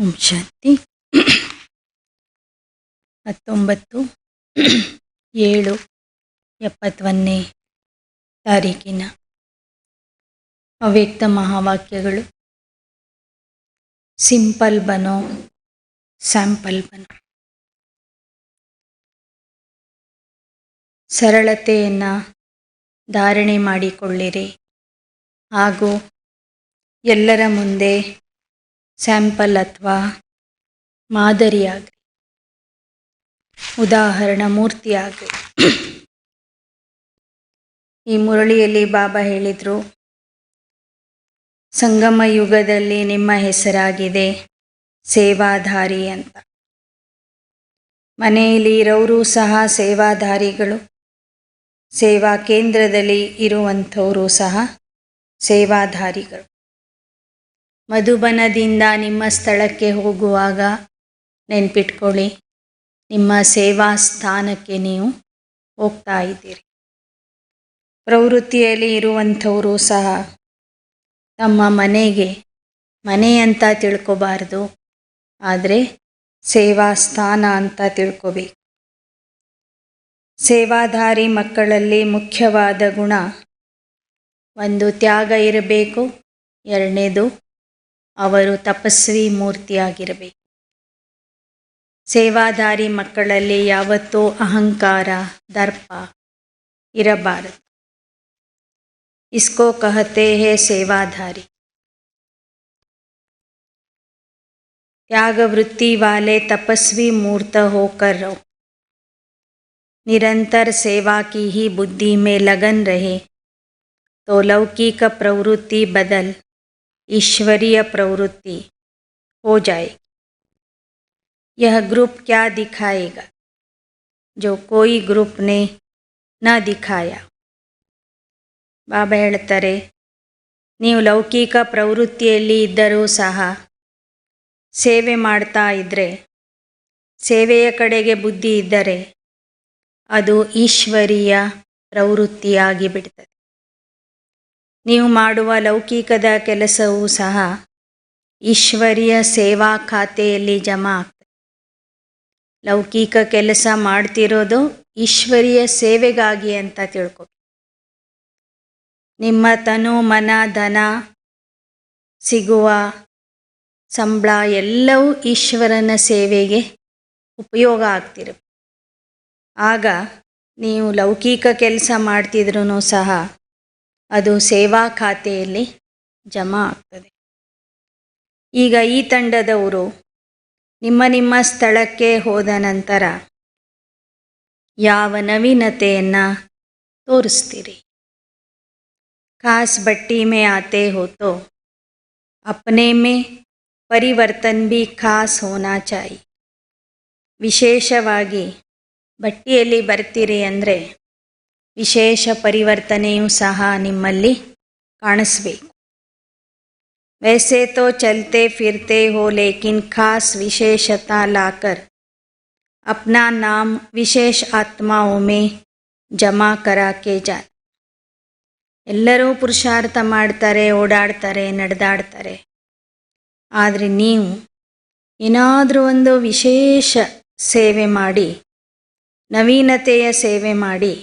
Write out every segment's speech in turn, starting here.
ಓಂ ಶಾಂತಿ 19/7/71 ತಾರೀಕಿನ ಅವ್ಯಕ್ತ ಮಹಾವಾಕ್ಯಗಳು. Simple ಬನೋ, sample ಬನೋ. ಸರಳತೆಯನ್ನು ಧಾರಣೆ ಮಾಡಿಕೊಳ್ಳಿರಿ ಹಾಗೂ ಎಲ್ಲರ ಮುಂದೆ ಸ್ಯಾಂಪಲ್ ಅಥವಾ ಮಾದರಿಯಾಗ್ರಿ, ಉದಾಹರಣಾ ಮೂರ್ತಿಯಾಗ್ರಿ. ಈ ಮುರಳಿಯಲ್ಲಿ ಬಾಬಾ ಹೇಳಿದರು, ಸಂಗಮ ಯುಗದಲ್ಲಿ ನಿಮ್ಮ ಹೆಸರಾಗಿದೆ ಸೇವಾಧಾರಿ ಅಂತ. ಮನೆಯಲ್ಲಿ ಇರೋರು ಸಹ ಸೇವಾಧಾರಿಗಳು, ಸೇವಾ ಕೇಂದ್ರದಲ್ಲಿ ಇರುವಂಥವರು ಸಹ ಸೇವಾಧಾರಿಗಳು. ಮಧುಬನದಿಂದ ನಿಮ್ಮ ಸ್ಥಳಕ್ಕೆ ಹೋಗುವಾಗ ನೆನ್ಪಿಟ್ಕೊಳ್ಳಿ, ನಿಮ್ಮ ಸೇವಾ ಸ್ಥಾನಕ್ಕೆ ನೀವು ಹೋಗ್ತಾ ಇದ್ದೀರಿ. ಪ್ರವೃತ್ತಿಯಲ್ಲಿ ಇರುವಂಥವರು ಸಹ ತಮ್ಮ ಮನೆ ಅಂತ ತಿಳ್ಕೊಬಾರ್ದು, ಆದರೆ ಸೇವಾ ಸ್ಥಾನ ಅಂತ ತಿಳ್ಕೊಬೇಕು. ಸೇವಾಧಾರಿ ಮಕ್ಕಳಲ್ಲಿ ಮುಖ್ಯವಾದ ಗುಣ, ಒಂದು ತ್ಯಾಗ ಇರಬೇಕು, ಎರಡನೇದು ಅವರು ತಪಸ್ವಿ ಮೂರ್ತಿಯಾಗಿರಬೇಕು. ಸೇವಾಧಾರಿ ಮಕ್ಕಳಲ್ಲಿ ಯಾವತ್ತೂ ಅಹಂಕಾರ, ದರ್ಪ ಇರಬಾರದು. ಇಸ್ಕೋ ಕಹತೆ ಹೇ ಸೇವಾಧಾರಿ. त्याग वृत्ति वाले तपस्वी मूर्त होकर रहो, निरंतर सेवा की ही बुद्धि में लगन रहे तो लौकिक प्रवृत्ति बदल ईश्वरीय प्रवृत्ति हो जाएगी. यह ग्रुप क्या दिखाएगा जो कोई ग्रुप ने न दिखाया. ಬಾಬಾ ಹೇಳ್ತಾರೆ, ನೀವು ಲೌಕಿಕ ಪ್ರವೃತ್ತಿಯಲ್ಲಿ ಇದ್ದರೂ ಸಹ ಸೇವೆ ಮಾಡ್ತಾ ಇದ್ದರೆ, ಸೇವೆಯ ಕಡೆಗೆ ಬುದ್ಧಿ ಇದ್ದರೆ ಅದು ಈಶ್ವರೀಯ ಪ್ರವೃತ್ತಿಯಾಗಿ ಬಿಡ್ತದೆ. ನೀವು ಮಾಡುವ ಲೌಕಿಕದ ಕೆಲಸವೂ ಸಹ ಈಶ್ವರೀಯ ಸೇವಾ ಖಾತೆಯಲ್ಲಿ ಜಮಾ ಆಗ್ತದೆ. ಲೌಕಿಕ ಕೆಲಸ ಮಾಡ್ತಿರೋದು ಈಶ್ವರೀಯ ಸೇವೆಗಾಗಿ ಅಂತ ತಿಳ್ಕೊ. ನಿಮ್ಮ ತನು ಮನ ಧನ ಸಿಗುವ ಸಂಬಳ ಎಲ್ಲವೂ ಈಶ್ವರನ ಸೇವೆಗೆ ಉಪಯೋಗ ಆಗ್ತಿರಬೇಕು. ಆಗ ನೀವು ಲೌಕಿಕ ಕೆಲಸ ಮಾಡ್ತಿದ್ರೂ ಸಹ ಅದು ಸೇವಾ ಖಾತೆಯಲ್ಲಿ ಜಮಾ ಆಗ್ತದೆ. ಈಗ ಈ ತಂಡದವರು ನಿಮ್ಮ ಸ್ಥಳಕ್ಕೆ ಹೋದ ನಂತರ ಯಾವ ನವೀನತೆಯನ್ನು ತೋರಿಸ್ತೀರಿ. खास बट्टी में आते हो तो अपने में परिवर्तन भी खास होना चाहिए. ವಿಶೇಷವಾಗಿ ಬಟ್ಟಿಯಲ್ಲಿ ಬರ್ತೀರಿ ಅಂದರೆ ವಿಶೇಷ ಪರಿವರ್ತನೆಯೂ ಸಹ ನಿಮ್ಮಲ್ಲಿ ಕಾಣಿಸ್ಬೇಕು. वैसे तो चलते फिरते हो लेकिन खास विशेषता लाकर अपना नाम विशेष आत्माओं में जमा करा के जाए. ಎಲ್ಲರೂ ಪುರುಷಾರ್ಥ ಮಾಡ್ತಾರೆ, ಓಡಾಡ್ತಾರೆ, ನಡೆದಾಡ್ತಾರೆ. ಆದರೆ ನೀವು ಏನಾದರೂ ಒಂದು ವಿಶೇಷ ಸೇವೆ ಮಾಡಿ, ನವೀನತೆಯ ಸೇವೆ ಮಾಡಿ,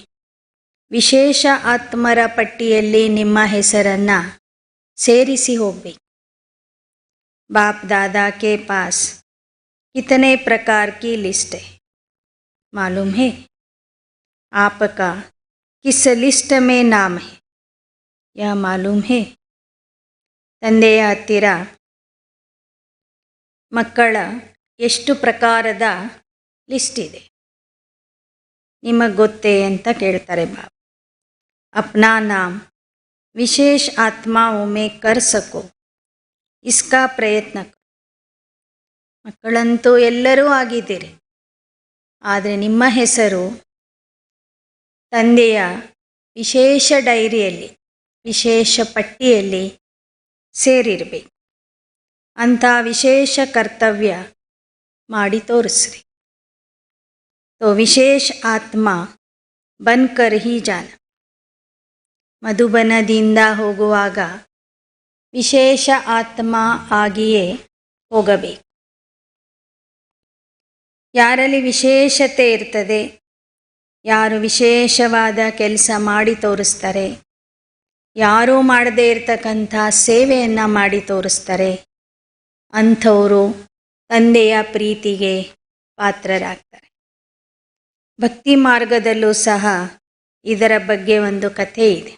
ವಿಶೇಷ ಆತ್ಮರ ಪಟ್ಟಿಯಲ್ಲಿ ನಿಮ್ಮ ಹೆಸರನ್ನು ಸೇರಿಸಿ ಹೋಗಬೇಕು. बाप दादा के पास कितने प्रकार की लिस्ट है मालूम है? आपका किस लिस्ट में नाम है यह मालूम है? ತಂದೆಯ ಹತ್ತಿರ ಮಕ್ಕಳ ಎಷ್ಟು ಪ್ರಕಾರದ ಲಿಸ್ಟ್ ಇದೆ ನಿಮಗೆ ಗೊತ್ತೇ ಅಂತ ಕೇಳ್ತಾರೆ ಬಾಬಾ. ಅಪ್ನಾ ನಾಮ್ ವಿಶೇಷ ಆತ್ಮಾओं में कर सको इसका ಪ್ರಯತ್ನ. ಮಕ್ಕಳಂತೂ ಎಲ್ಲರೂ ಆಗಿದ್ದೀರಿ, ಆದರೆ ನಿಮ್ಮ ಹೆಸರು ತಂದೆಯ ವಿಶೇಷ ಡೈರಿಯಲ್ಲಿ, ವಿಶೇಷ ಪಟ್ಟಿಯಲ್ಲಿ ಸೇರಿರಬೇಕು. ಅಂಥ ವಿಶೇಷ ಕರ್ತವ್ಯ ಮಾಡಿ ತೋರಿಸ್ರಿ. ತೋ ವಿಶೇಷ ಆತ್ಮ ಬನ್ಕರ್ ಹಿ ಜಾನ. ಮಧುಬನದಿಂದ ಹೋಗುವಾಗ ವಿಶೇಷ ಆತ್ಮ ಆಗಿಯೇ ಹೋಗಬೇಕು. ಯಾರಲ್ಲಿ ವಿಶೇಷತೆ ಇರ್ತದೆ, ಯಾರು ವಿಶೇಷವಾದ ಕೆಲಸ ಮಾಡಿ ತೋರಿಸ್ತಾರೆ, ಯಾರೂ ಮಾಡದೇ ಇರತಕ್ಕಂಥ ಸೇವೆಯನ್ನು ಮಾಡಿ ತೋರಿಸ್ತಾರೆ, ಅಂಥವರು ತಂದೆಯ ಪ್ರೀತಿಗೆ ಪಾತ್ರರಾಗ್ತಾರೆ. ಭಕ್ತಿ ಮಾರ್ಗದಲ್ಲೂ ಸಹ ಇದರ ಬಗ್ಗೆ ಒಂದು ಕಥೆ ಇದೆ.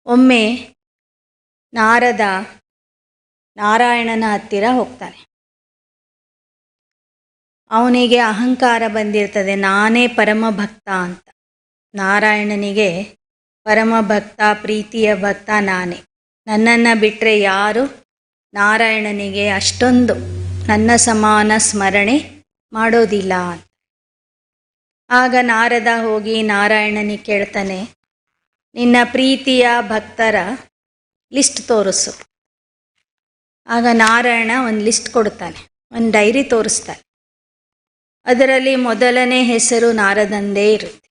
ಒಮ್ಮೆ ನಾರದ ನಾರಾಯಣನ ಹತ್ತಿರ ಹೋಗ್ತಾನೆ. ಅವನಿಗೆ ಅಹಂಕಾರ ಬಂದಿರ್ತದೆ, ನಾನೇ ಪರಮ ಭಕ್ತ ಅಂತ. ನಾರಾಯಣನಿಗೆ ಪರಮ ಭಕ್ತ, ಪ್ರೀತಿಯ ಭಕ್ತ ನಾನೇ, ನನ್ನನ್ನು ಬಿಟ್ಟರೆ ಯಾರು ನಾರಾಯಣನಿಗೆ ಅಷ್ಟೊಂದು ನನ್ನ ಸಮಾನ ಸ್ಮರಣೆ ಮಾಡೋದಿಲ್ಲ ಅಂತ. ಆಗ ನಾರದ ಹೋಗಿ ನಾರಾಯಣನಿಗೆ ಕೇಳ್ತಾನೆ, ನಿನ್ನ ಪ್ರೀತಿಯ ಭಕ್ತರ ಲಿಸ್ಟ್ ತೋರಿಸು. ಆಗ ನಾರಾಯಣ ಒಂದು ಲಿಸ್ಟ್ ಕೊಡ್ತಾನೆ, ಒಂದು ಡೈರಿ ತೋರಿಸ್ತಾನೆ. ಅದರಲ್ಲಿ ಮೊದಲನೇ ಹೆಸರು ನಾರದಂದೇ ಇರುತ್ತೆ.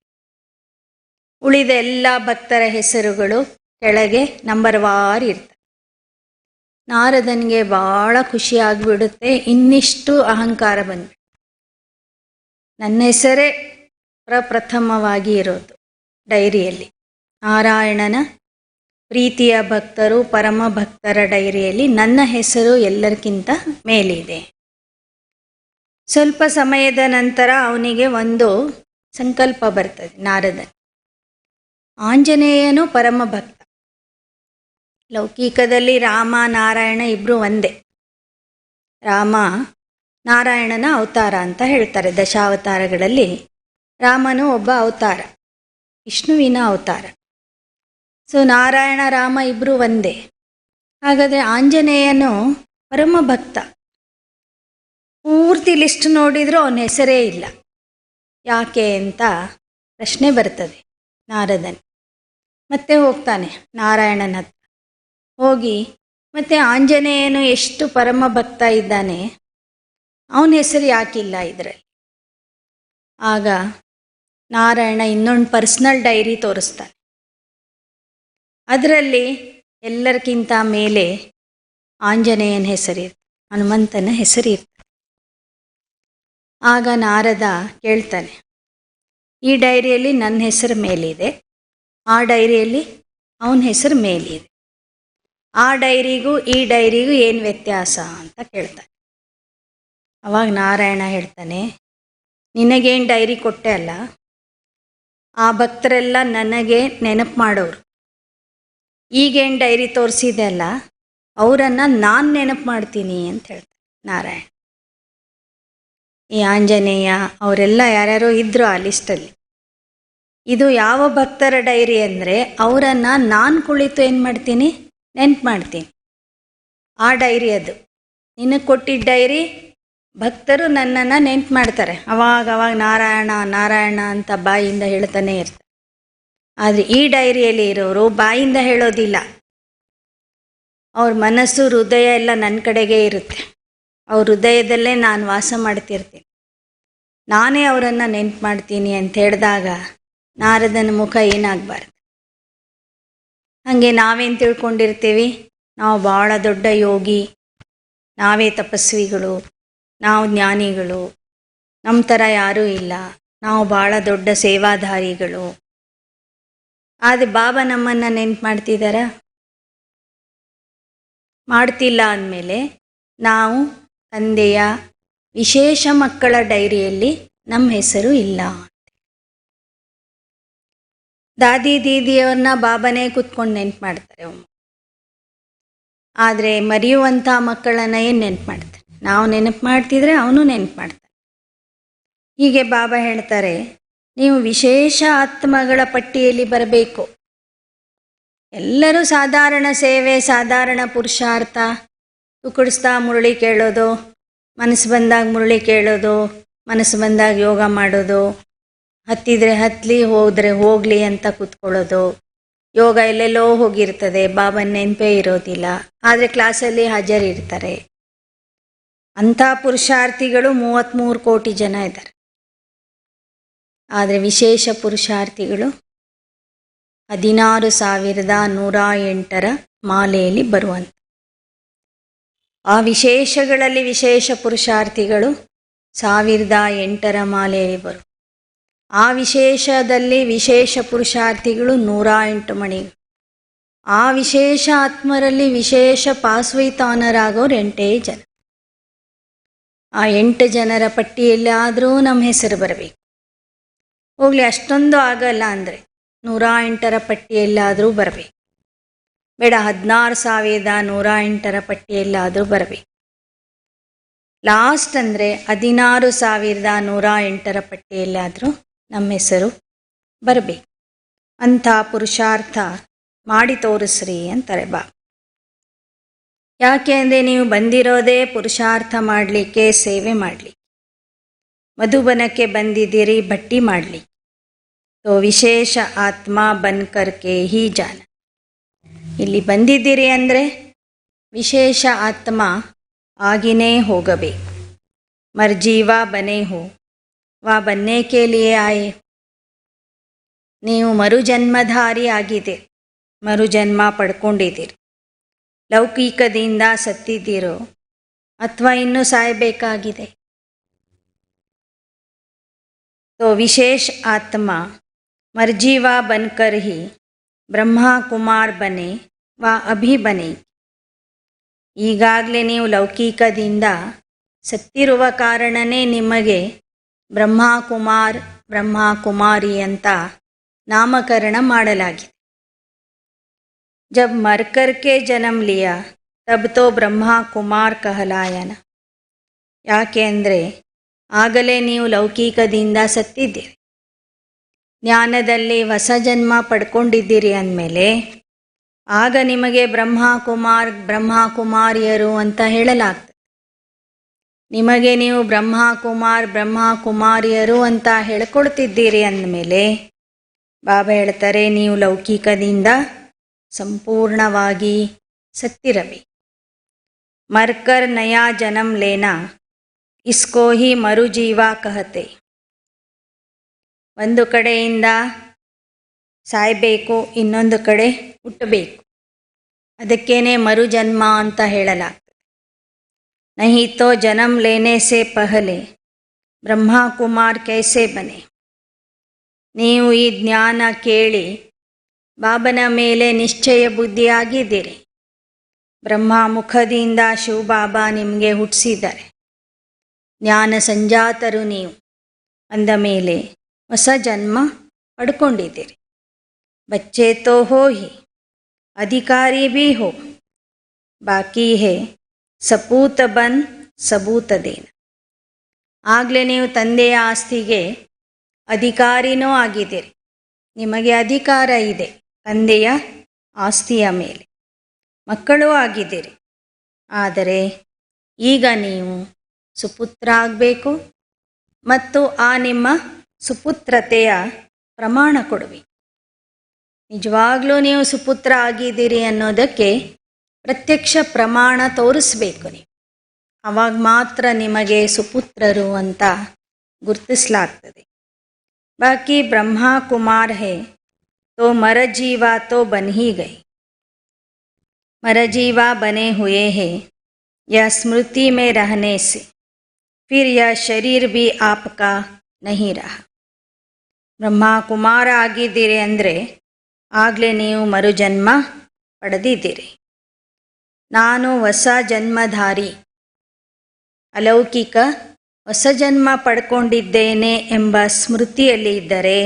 ಉಳಿದ ಎಲ್ಲ ಭಕ್ತರ ಹೆಸರುಗಳು ಕೆಳಗೆ ನಂಬರ್ ವಾರ್ ಇರ್ತವೆ. ನಾರದನಿಗೆ ಭಾಳ ಖುಷಿ ಆಗಿಬಿಡುತ್ತೆ, ಇನ್ನಿಷ್ಟು ಅಹಂಕಾರ ಬಂದ್ಬಿಟ್ಟು ನನ್ನ ಹೆಸರೇ ಪ್ರಪ್ರಥಮವಾಗಿ ಇರೋದು ಡೈರಿಯಲ್ಲಿ. ನಾರಾಯಣನ ಪ್ರೀತಿಯ ಭಕ್ತರು, ಪರಮ ಭಕ್ತರ ಡೈರಿಯಲ್ಲಿ ನನ್ನ ಹೆಸರು ಎಲ್ಲರಿಗಿಂತ ಮೇಲಿದೆ. ಸ್ವಲ್ಪ ಸಮಯದ ನಂತರ ಅವನಿಗೆ ಒಂದು ಸಂಕಲ್ಪ ಬರ್ತದೆ. ನಾರದನ್ ಆಂಜನೇಯನು ಪರಮ ಭಕ್ತ. ಲೌಕಿಕದಲ್ಲಿ ರಾಮ ನಾರಾಯಣ ಇಬ್ಬರು ಒಂದೇ. ರಾಮ ನಾರಾಯಣನ ಅವತಾರ ಅಂತ ಹೇಳ್ತಾರೆ. ದಶಾವತಾರಗಳಲ್ಲಿ ರಾಮನು ಒಬ್ಬ ಅವತಾರ, ವಿಷ್ಣುವಿನ ಅವತಾರ. ಸೊ ನಾರಾಯಣ ರಾಮ ಇಬ್ಬರು ಒಂದೇ. ಹಾಗಾದರೆ ಆಂಜನೇಯನು ಪರಮ ಭಕ್ತ. ಪೂರ್ತಿ ಲಿಸ್ಟ್ ನೋಡಿದರೂ ಅವನ ಹೆಸರೇ ಇಲ್ಲ. ಯಾಕೆ ಅಂತ ಪ್ರಶ್ನೆ ಬರ್ತದೆ ನಾರದನ್. ಮತ್ತೆ ಹೋಗ್ತಾನೆ ನಾರಾಯಣನ ಹತ್ರ. ಹೋಗಿ ಮತ್ತೆ ಆಂಜನೇಯನು ಎಷ್ಟು ಪರಮ ಭಕ್ತ ಇದ್ದಾನೆ, ಅವನ ಹೆಸರು ಯಾಕಿಲ್ಲ ಇದರಲ್ಲಿ? ಆಗ ನಾರಾಯಣ ಇನ್ನೊಂದು ಪರ್ಸ್ನಲ್ ಡೈರಿ ತೋರಿಸ್ತಾನೆ. ಅದರಲ್ಲಿ ಎಲ್ಲರಿಗಿಂತ ಮೇಲೆ ಆಂಜನೇಯನ ಹೆಸರಿರ್ತದೆ, ಹನುಮಂತನ ಹೆಸರಿರ್ತದೆ. ಆಗ ನಾರದ ಕೇಳ್ತಾನೆ, ಈ ಡೈರಿಯಲ್ಲಿ ನನ್ನ ಹೆಸರು ಮೇಲಿದೆ, ಆ ಡೈರಿಯಲ್ಲಿ ಅವನ ಹೆಸರು ಮೇಲಿದೆ, ಆ ಡೈರಿಗೂ ಈ ಡೈರಿಗೂ ಏನು ವ್ಯತ್ಯಾಸ ಅಂತ ಕೇಳ್ತಾನೆ. ಅವಾಗ ನಾರಾಯಣ ಹೇಳ್ತಾನೆ, ನಿನಗೇನು ಡೈರಿ ಕೊಟ್ಟೆ ಅಲ್ಲ, ಆ ಭಕ್ತರೆಲ್ಲ ನನಗೆ ನೆನಪು ಮಾಡೋರು. ಈಗೇನು ಡೈರಿ ತೋರಿಸಿದೆ ಅಲ್ಲ, ಅವರನ್ನು ನಾನು ನೆನಪು ಮಾಡ್ತೀನಿ ಅಂತ ಹೇಳ್ತಾನೆ ನಾರಾಯಣ. ಈ ಆಂಜನೇಯ ಅವರೆಲ್ಲ ಯಾರ್ಯಾರೋ ಇದ್ದರು ಆ ಲಿಸ್ಟಲ್ಲಿ. ಇದು ಯಾವ ಭಕ್ತರ ಡೈರಿ ಅಂದರೆ ಅವರನ್ನು ನಾನು ಕುಳಿತು ಏನು ಮಾಡ್ತೀನಿ, ನೆನ್ಪು ಮಾಡ್ತೀನಿ. ಆ ಡೈರಿ ಅದು. ನಿನಗೆ ಕೊಟ್ಟಿದ್ದ ಡೈರಿ ಭಕ್ತರು ನನ್ನನ್ನು ನೆನ್ಪು ಮಾಡ್ತಾರೆ. ಅವಾಗ ನಾರಾಯಣ ನಾರಾಯಣ ಅಂತ ಬಾಯಿಂದ ಹೇಳ್ತಾನೆ ಇರ್ತಾರೆ. ಆದರೆ ಈ ಡೈರಿಯಲ್ಲಿ ಇರೋರು ಬಾಯಿಂದ ಹೇಳೋದಿಲ್ಲ. ಅವ್ರ ಮನಸ್ಸು, ಹೃದಯ ಎಲ್ಲ ನನ್ನ ಕಡೆಗೆ ಇರುತ್ತೆ. ಅವ್ರ ಹೃದಯದಲ್ಲೇ ನಾನು ವಾಸ ಮಾಡ್ತಿರ್ತೀನಿ, ನಾನೇ ಅವರನ್ನು ನೆನ್ಪು ಮಾಡ್ತೀನಿ ಅಂತ ಹೇಳಿದಾಗ ನಾರದನ ಮುಖ ಏನಾಗಬಾರ್ದು. ಹಾಗೆ ನಾವೇನು ತಿಳ್ಕೊಂಡಿರ್ತೀವಿ, ನಾವು ಭಾಳ ದೊಡ್ಡ ಯೋಗಿ, ನಾವೇ ತಪಸ್ವಿಗಳು, ನಾವು ಜ್ಞಾನಿಗಳು, ನಮ್ಮ ಥರ ಯಾರೂ ಇಲ್ಲ, ನಾವು ಭಾಳ ದೊಡ್ಡ ಸೇವಾಧಾರಿಗಳು. ಆದರೆ ಬಾಬಾ ನಮ್ಮನ್ನು ನೆನ್ಪು ಮಾಡ್ತಿದ್ದಾರಾ? ಮಾಡ್ತಿಲ್ಲ. ಅಂದಮೇಲೆ ನಾವು ತಂದೆಯ ವಿಶೇಷ ಮಕ್ಕಳ ಡೈರಿಯಲ್ಲಿ ನಮ್ಮ ಹೆಸರು ಇಲ್ಲ. ದಾದಿ ದೀದಿಯವ್ರನ್ನ ಬಾಬಾನೇ ಕೂತ್ಕೊಂಡು ನೆನ್ಪು ಮಾಡ್ತಾರೆ ಒಮ್ಮೆ. ಆದರೆ ಮರೆಯುವಂಥ ಮಕ್ಕಳನ್ನು ಏನು ನೆನ್ಪು ಮಾಡ್ತಾರೆ? ನಾವು ನೆನಪು ಮಾಡ್ತಿದ್ರೆ ಅವನು ನೆನ್ಪು ಮಾಡ್ತಾನೆ. ಹೀಗೆ ಬಾಬಾ ಹೇಳ್ತಾರೆ, ನೀವು ವಿಶೇಷ ಆತ್ಮಗಳ ಪಟ್ಟಿಯಲ್ಲಿ ಬರಬೇಕು. ಎಲ್ಲರೂ ಸಾಧಾರಣ ಸೇವೆ, ಸಾಧಾರಣ ಪುರುಷಾರ್ಥ, ತುಕಡಿಸ್ತಾ ಮುರಳಿ ಕೇಳೋದು, ಮನಸ್ಸು ಬಂದಾಗ ಮುರಳಿ ಕೇಳೋದು, ಮನಸ್ಸು ಬಂದಾಗ ಯೋಗ ಮಾಡೋದು, ಹತ್ತಿದ್ರೆ ಹತ್ತಲಿ, ಹೋದರೆ ಹೋಗಲಿ ಅಂತ ಕೂತ್ಕೊಳ್ಳೋದು. ಯೋಗ ಎಲ್ಲೆಲ್ಲೋ ಹೋಗಿರ್ತದೆ, ಬಾಬನ ನೆನಪೇ ಇರೋದಿಲ್ಲ, ಆದರೆ ಕ್ಲಾಸಲ್ಲಿ ಹಾಜರಿರ್ತಾರೆ. ಅಂಥ ಪುರುಷಾರ್ಥಿಗಳು 33 ಕೋಟಿ ಜನ ಇದ್ದಾರೆ. ಆದರೆ ವಿಶೇಷ ಪುರುಷಾರ್ಥಿಗಳು 16,108 ಮಾಲೆಯಲ್ಲಿ ಬರುವಂಥ. ಆ ವಿಶೇಷಗಳಲ್ಲಿ ವಿಶೇಷ ಪುರುಷಾರ್ಥಿಗಳು 1008ರ ಮಾಲೆಯಲ್ಲಿ ಬರು. ಆ ವಿಶೇಷದಲ್ಲಿ ವಿಶೇಷ ಪುರುಷಾರ್ಥಿಗಳು 108 ಮಣಿಗಳು. ಆ ವಿಶೇಷ ಆತ್ಮರಲ್ಲಿ ವಿಶೇಷ ಪಾಸ್ವೈತಾನರಾಗೋರು 8 ಜನ. ಆ 8 ಜನರ ಪಟ್ಟಿಯಲ್ಲಿ ಆದರೂ ನಮ್ಮ ಹೆಸರು ಬರಬೇಕು. ಹೋಗಲಿ, ಅಷ್ಟೊಂದು ಆಗಲ್ಲ ಅಂದರೆ 108ರ ಪಟ್ಟಿಯಲ್ಲಾದರೂ ಬರಬೇಕು. ಬೇಡ, 16,108ರ ಪಟ್ಟಿಯಲ್ಲಾದರೂ ಬರಬೇಕು. ಲಾಸ್ಟ್ ಅಂದರೆ 16,108ರ ಪಟ್ಟಿಯಲ್ಲಾದರೂ ನಮ್ಮ ಹೆಸರು ಬರಬೇಕು. ಅಂಥ ಪುರುಷಾರ್ಥ ಮಾಡಿ ತೋರಿಸ್ರಿ ಅಂತಾರೆ ಬಾ. ಯಾಕೆ ಅಂದರೆ ನೀವು ಬಂದಿರೋದೇ ಪುರುಷಾರ್ಥ ಮಾಡಲಿಕ್ಕೆ, ಸೇವೆ ಮಾಡಲಿಕ್ಕೆ. ಮಧುಬನಕ್ಕೆ ಬಂದಿದ್ದೀರಿ ಭಟ್ಟಿ ಮಾಡಲಿಕ್ಕೆ. ತೋ ವಿಶೇಷ ಆತ್ಮ ಬನ್ಕರ್ಕೆ ಹೀ ಜಾನ. ಇಲ್ಲಿ ಬಂದಿದ್ದೀರಿ ಅಂದರೆ ವಿಶೇಷ ಆತ್ಮ ಆಗಿನೇ ಹೋಗಬೇಕು. ಮರ್ಜೀವಾ ಬನೇ ಹೋ, ವಾ ಬನ್ನೆ ಕೆ ಲಿಯೇ ಆಯೆ. ನೀವು ಮರುಜನ್ಮಧಾರಿ ಆಗಿದ್ದೀರಿ, ಮರುಜನ್ಮ ಪಡ್ಕೊಂಡಿದ್ದೀರಿ. ಲೌಕಿಕದಿಂದ ಸತ್ತಿದ್ದೀರೋ ಅಥವಾ ಇನ್ನೂ ಸಾಯಬೇಕಾಗಿದೆ. तो विशेष आत्मा मर्जीवा बनकर ही ब्रह्मा कुमार बने ವ ಅಭಿ ಬನೆ. ಈಗಾಗಲೇ ನೀವು ಲೌಕಿಕದಿಂದ ಸತ್ತಿರುವ ಕಾರಣನೇ ನಿಮಗೆ ಬ್ರಹ್ಮಕುಮಾರ್ ಬ್ರಹ್ಮಕುಮಾರಿ ಅಂತ ನಾಮಕರಣ ಮಾಡಲಾಗಿದೆ. ಜಬ್ ಮರ್ಕರ್ ಕೆ ಜನ್ಮ ಲಿಯಾ ತಬ್ ತೋ ಬ್ರಹ್ಮ ಕುಮಾರ್ ಕಹಲಾಯನ. ಯಾಕೆ ಅಂದರೆ ಆಗಲೇ ನೀವು ಲೌಕಿಕದಿಂದ ಸತ್ತಿದ್ದೀರಿ, ಜ್ಞಾನದಲ್ಲಿ ಹೊಸ ಜನ್ಮ ಪಡ್ಕೊಂಡಿದ್ದೀರಿ ಅಂದಮೇಲೆ ಆಗ ನಿಮಗೆ ಬ್ರಹ್ಮಕುಮಾರ್ ಬ್ರಹ್ಮಕುಮಾರಿಯರು ಅಂತ ಹೇಳಲಾಗ್ತದೆ. ನಿಮಗೆ ನೀವು ಬ್ರಹ್ಮಕುಮಾರ್ ಬ್ರಹ್ಮಕುಮಾರಿಯರು ಅಂತ ಹೇಳ್ಕೊಳ್ತಿದ್ದೀರಿ ಅಂದಮೇಲೆ ಬಾಬಾ ಹೇಳ್ತಾರೆ ನೀವು ಲೌಕಿಕದಿಂದ ಸಂಪೂರ್ಣವಾಗಿ ಸತ್ತಿರಬೇಕು. ಮರ್ಕರ್ ನಯಾ ಜನ್ಮ ಲೇನಾ ಇಸ್ಕೋ ಹಿ ಮರುಜೀವ ಕಹತೆ. ಒಂದು ಕಡೆಯಿಂದ ಸಾಯಬೇಕು, ಇನ್ನೊಂದು ಕಡೆ ಹುಟ್ಟಬೇಕು, ಅದಕ್ಕೇನೆ ಮರುಜನ್ಮ ಅಂತ ಹೇಳಲಾಗ್ತದೆ. ನಹಿ ತೋ ಜನ್ಮ ಲೇನೆ ಸೆ ಪಹಲೆ ಬ್ರಹ್ಮಕುಮಾರ್ ಕೈಸೆ ಬನೆ. ನೀವು ಈ ಜ್ಞಾನ ಕೇಳಿ ಬಾಬನ ಮೇಲೆ ನಿಶ್ಚಯ ಬುದ್ಧಿಯಾಗಿದ್ದೀರಿ. ಬ್ರಹ್ಮ ಮುಖದಿಂದ ಶಿವಬಾಬಾ ನಿಮಗೆ ಹುಟ್ಟಿಸಿದ್ದಾರೆ. ಜ್ಞಾನ ಸಂಜಾತರು ನೀವು ಅಂದ ಮೇಲೆ ಹೊಸ ಜನ್ಮ ಪಡ್ಕೊಂಡಿದ್ದೀರಿ. ಬಚ್ಚೆ ತೋ ಹೋ ಹಿ, ಅಧಿಕಾರಿ ಭೀ ಹೋ, ಬಾಕಿ ಹೇ ಸಪೂತ ಬನ್ ಸಬೂತ ದೇನ. ಆಗಲೇ ನೀವು ತಂದೆಯ ಆಸ್ತಿಗೆ ಅಧಿಕಾರಿನೂ ಆಗಿದ್ದೀರಿ. ನಿಮಗೆ ಅಧಿಕಾರ ಇದೆ ತಂದೆಯ ಆಸ್ತಿಯ ಮೇಲೆ, ಮಕ್ಕಳೂ ಆಗಿದ್ದೀರಿ. ಆದರೆ ಈಗ ನೀವು ಸುಪುತ್ರ ಆಗಬೇಕು ಮತ್ತು ಆ ನಿಮ್ಮ ಸುಪುತ್ರತೆಯ ಪ್ರಮಾಣ ಕೊಡಬೇಕು. ನಿಜವಾಗ್ಲೂ ನೀವು ಸುಪುತ್ರ ಆಗಿದ್ದೀರಿ ಅನ್ನೋದಕ್ಕೆ ಪ್ರತ್ಯಕ್ಷ ಪ್ರಮಾಣ ತೋರಿಸ್ಬೇಕು ನೀವು. ಆವಾಗ ಮಾತ್ರ ನಿಮಗೆ ಸುಪುತ್ರರು ಅಂತ ಗುರುತಿಸಲಾಗ್ತದೆ. ಬಾಕಿ ಬ್ರಹ್ಮ ಕುಮಾರ್ ಹೇ ತೋ ಮರಜೀವ ತೋ ಬನ್ ಹಿ ಗೈ. मरजीवा बने हुए हैं यह स्मृति में रहने से फिर यह शरीर भी आपका नहीं रहा. ಬ್ರಹ್ಮ ಕುಮಾರ ಆಗಿದ್ದೀರಿ ಅಂದರೆ ಆಗಲೇ ನೀವು ಮರುಜನ್ಮ ಪಡೆದಿದ್ದೀರಿ. ನಾನು ಹೊಸ ಜನ್ಮಧಾರಿ, ಅಲೌಕಿಕ ಹೊಸ ಜನ್ಮ ಪಡ್ಕೊಂಡಿದ್ದೇನೆ ಎಂಬ ಸ್ಮೃತಿಯಲ್ಲಿ ಇದ್ದರೆ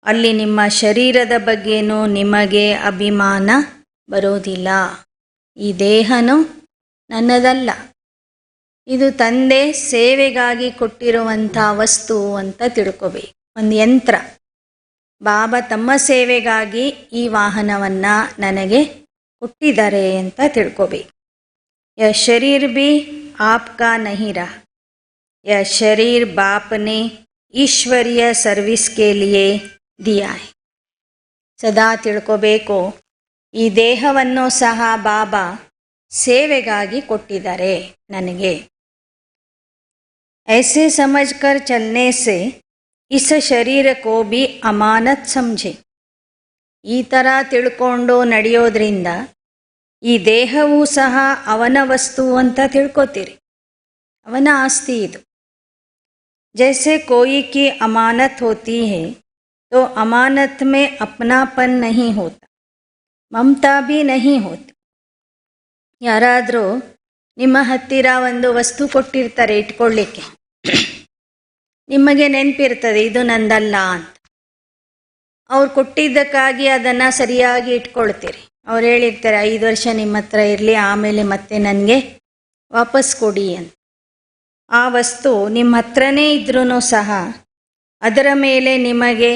ಅಲ್ಲಿ ನಿಮ್ಮ ಶರೀರದ ಬಗ್ಗೆನೂ ನಿಮಗೆ ಅಭಿಮಾನ ಬರೋದಿಲ್ಲ. ಈ ದೇಹನೂ ನನ್ನದಲ್ಲ, ಇದು ತಂದೆ ಸೇವೆಗಾಗಿ ಕೊಟ್ಟಿರುವಂಥ ವಸ್ತು ಅಂತ ತಿಳ್ಕೊಬೇಕು. ಒಂದು ಯಂತ್ರ. ಬಾಬಾ ತಮ್ಮ ಸೇವೆಗಾಗಿ ಈ ವಾಹನವನ್ನು ನನಗೆ ಕೊಟ್ಟಿದ್ದಾರೆ ಅಂತ ತಿಳ್ಕೊಬೇಕು. ಯ ಶರೀರ್ ಭಿ ಆಪ್ಕಾ ನಹಿ ರಹ, ಯ ಶರೀರ್ ಬಾಪ್ನೆ ಈಶ್ವರ್ಯ ಸರ್ವಿಸ್ ಕೆ ಲಿಯೇ ದಿಯಾ ಹೈ. ಸದಾ ತಿಳ್ಕೊಬೇಕು, ಈ ದೇಹವನ್ನು ಸಹ ಬಾಬಾ ಸೇವೆಗಾಗಿ ಕೊಟ್ಟಿದ್ದಾರೆ ನನಗೆ. ऐसे समझकर चलने से इस शरीर को भी अमानत समझे. ಈ ಥರ ತಿಳ್ಕೊಂಡು ನಡೆಯೋದ್ರಿಂದ ಈ ದೇಹವೂ ಸಹ ಅವನ ವಸ್ತು ಅಂತ ತಿಳ್ಕೊತೀರಿ. ಅವನ ಆಸ್ತಿ ಇದು. जैसे कोई की अमानत होती है तो अमानत में अपनापन नहीं होता, ममता भी नहीं होती. ಯಾರಾದರೂ ನಿಮ್ಮ ಹತ್ತಿರ ಒಂದು ವಸ್ತು ಕೊಟ್ಟಿರ್ತಾರೆ ಇಟ್ಕೊಳ್ಳಿಕ್ಕೆ, ನಿಮಗೆ ನೆನಪಿರ್ತದೆ ಇದು ನಂದಲ್ಲ ಅಂತ. ಅವ್ರು ಕೊಟ್ಟಿದ್ದಕ್ಕಾಗಿ ಅದನ್ನು ಸರಿಯಾಗಿ ಇಟ್ಕೊಳ್ತೀರಿ. ಅವ್ರು ಹೇಳಿರ್ತಾರೆ 5 ವರ್ಷ ನಿಮ್ಮ ಹತ್ರ ಇರಲಿ, ಆಮೇಲೆ ಮತ್ತೆ ನನಗೆ ವಾಪಸ್ ಕೊಡಿ ಅಂತ. ಆ ವಸ್ತು ನಿಮ್ಮ ಹತ್ರನೇ ಇದ್ರೂ ಸಹ ಅದರ ಮೇಲೆ ನಿಮಗೆ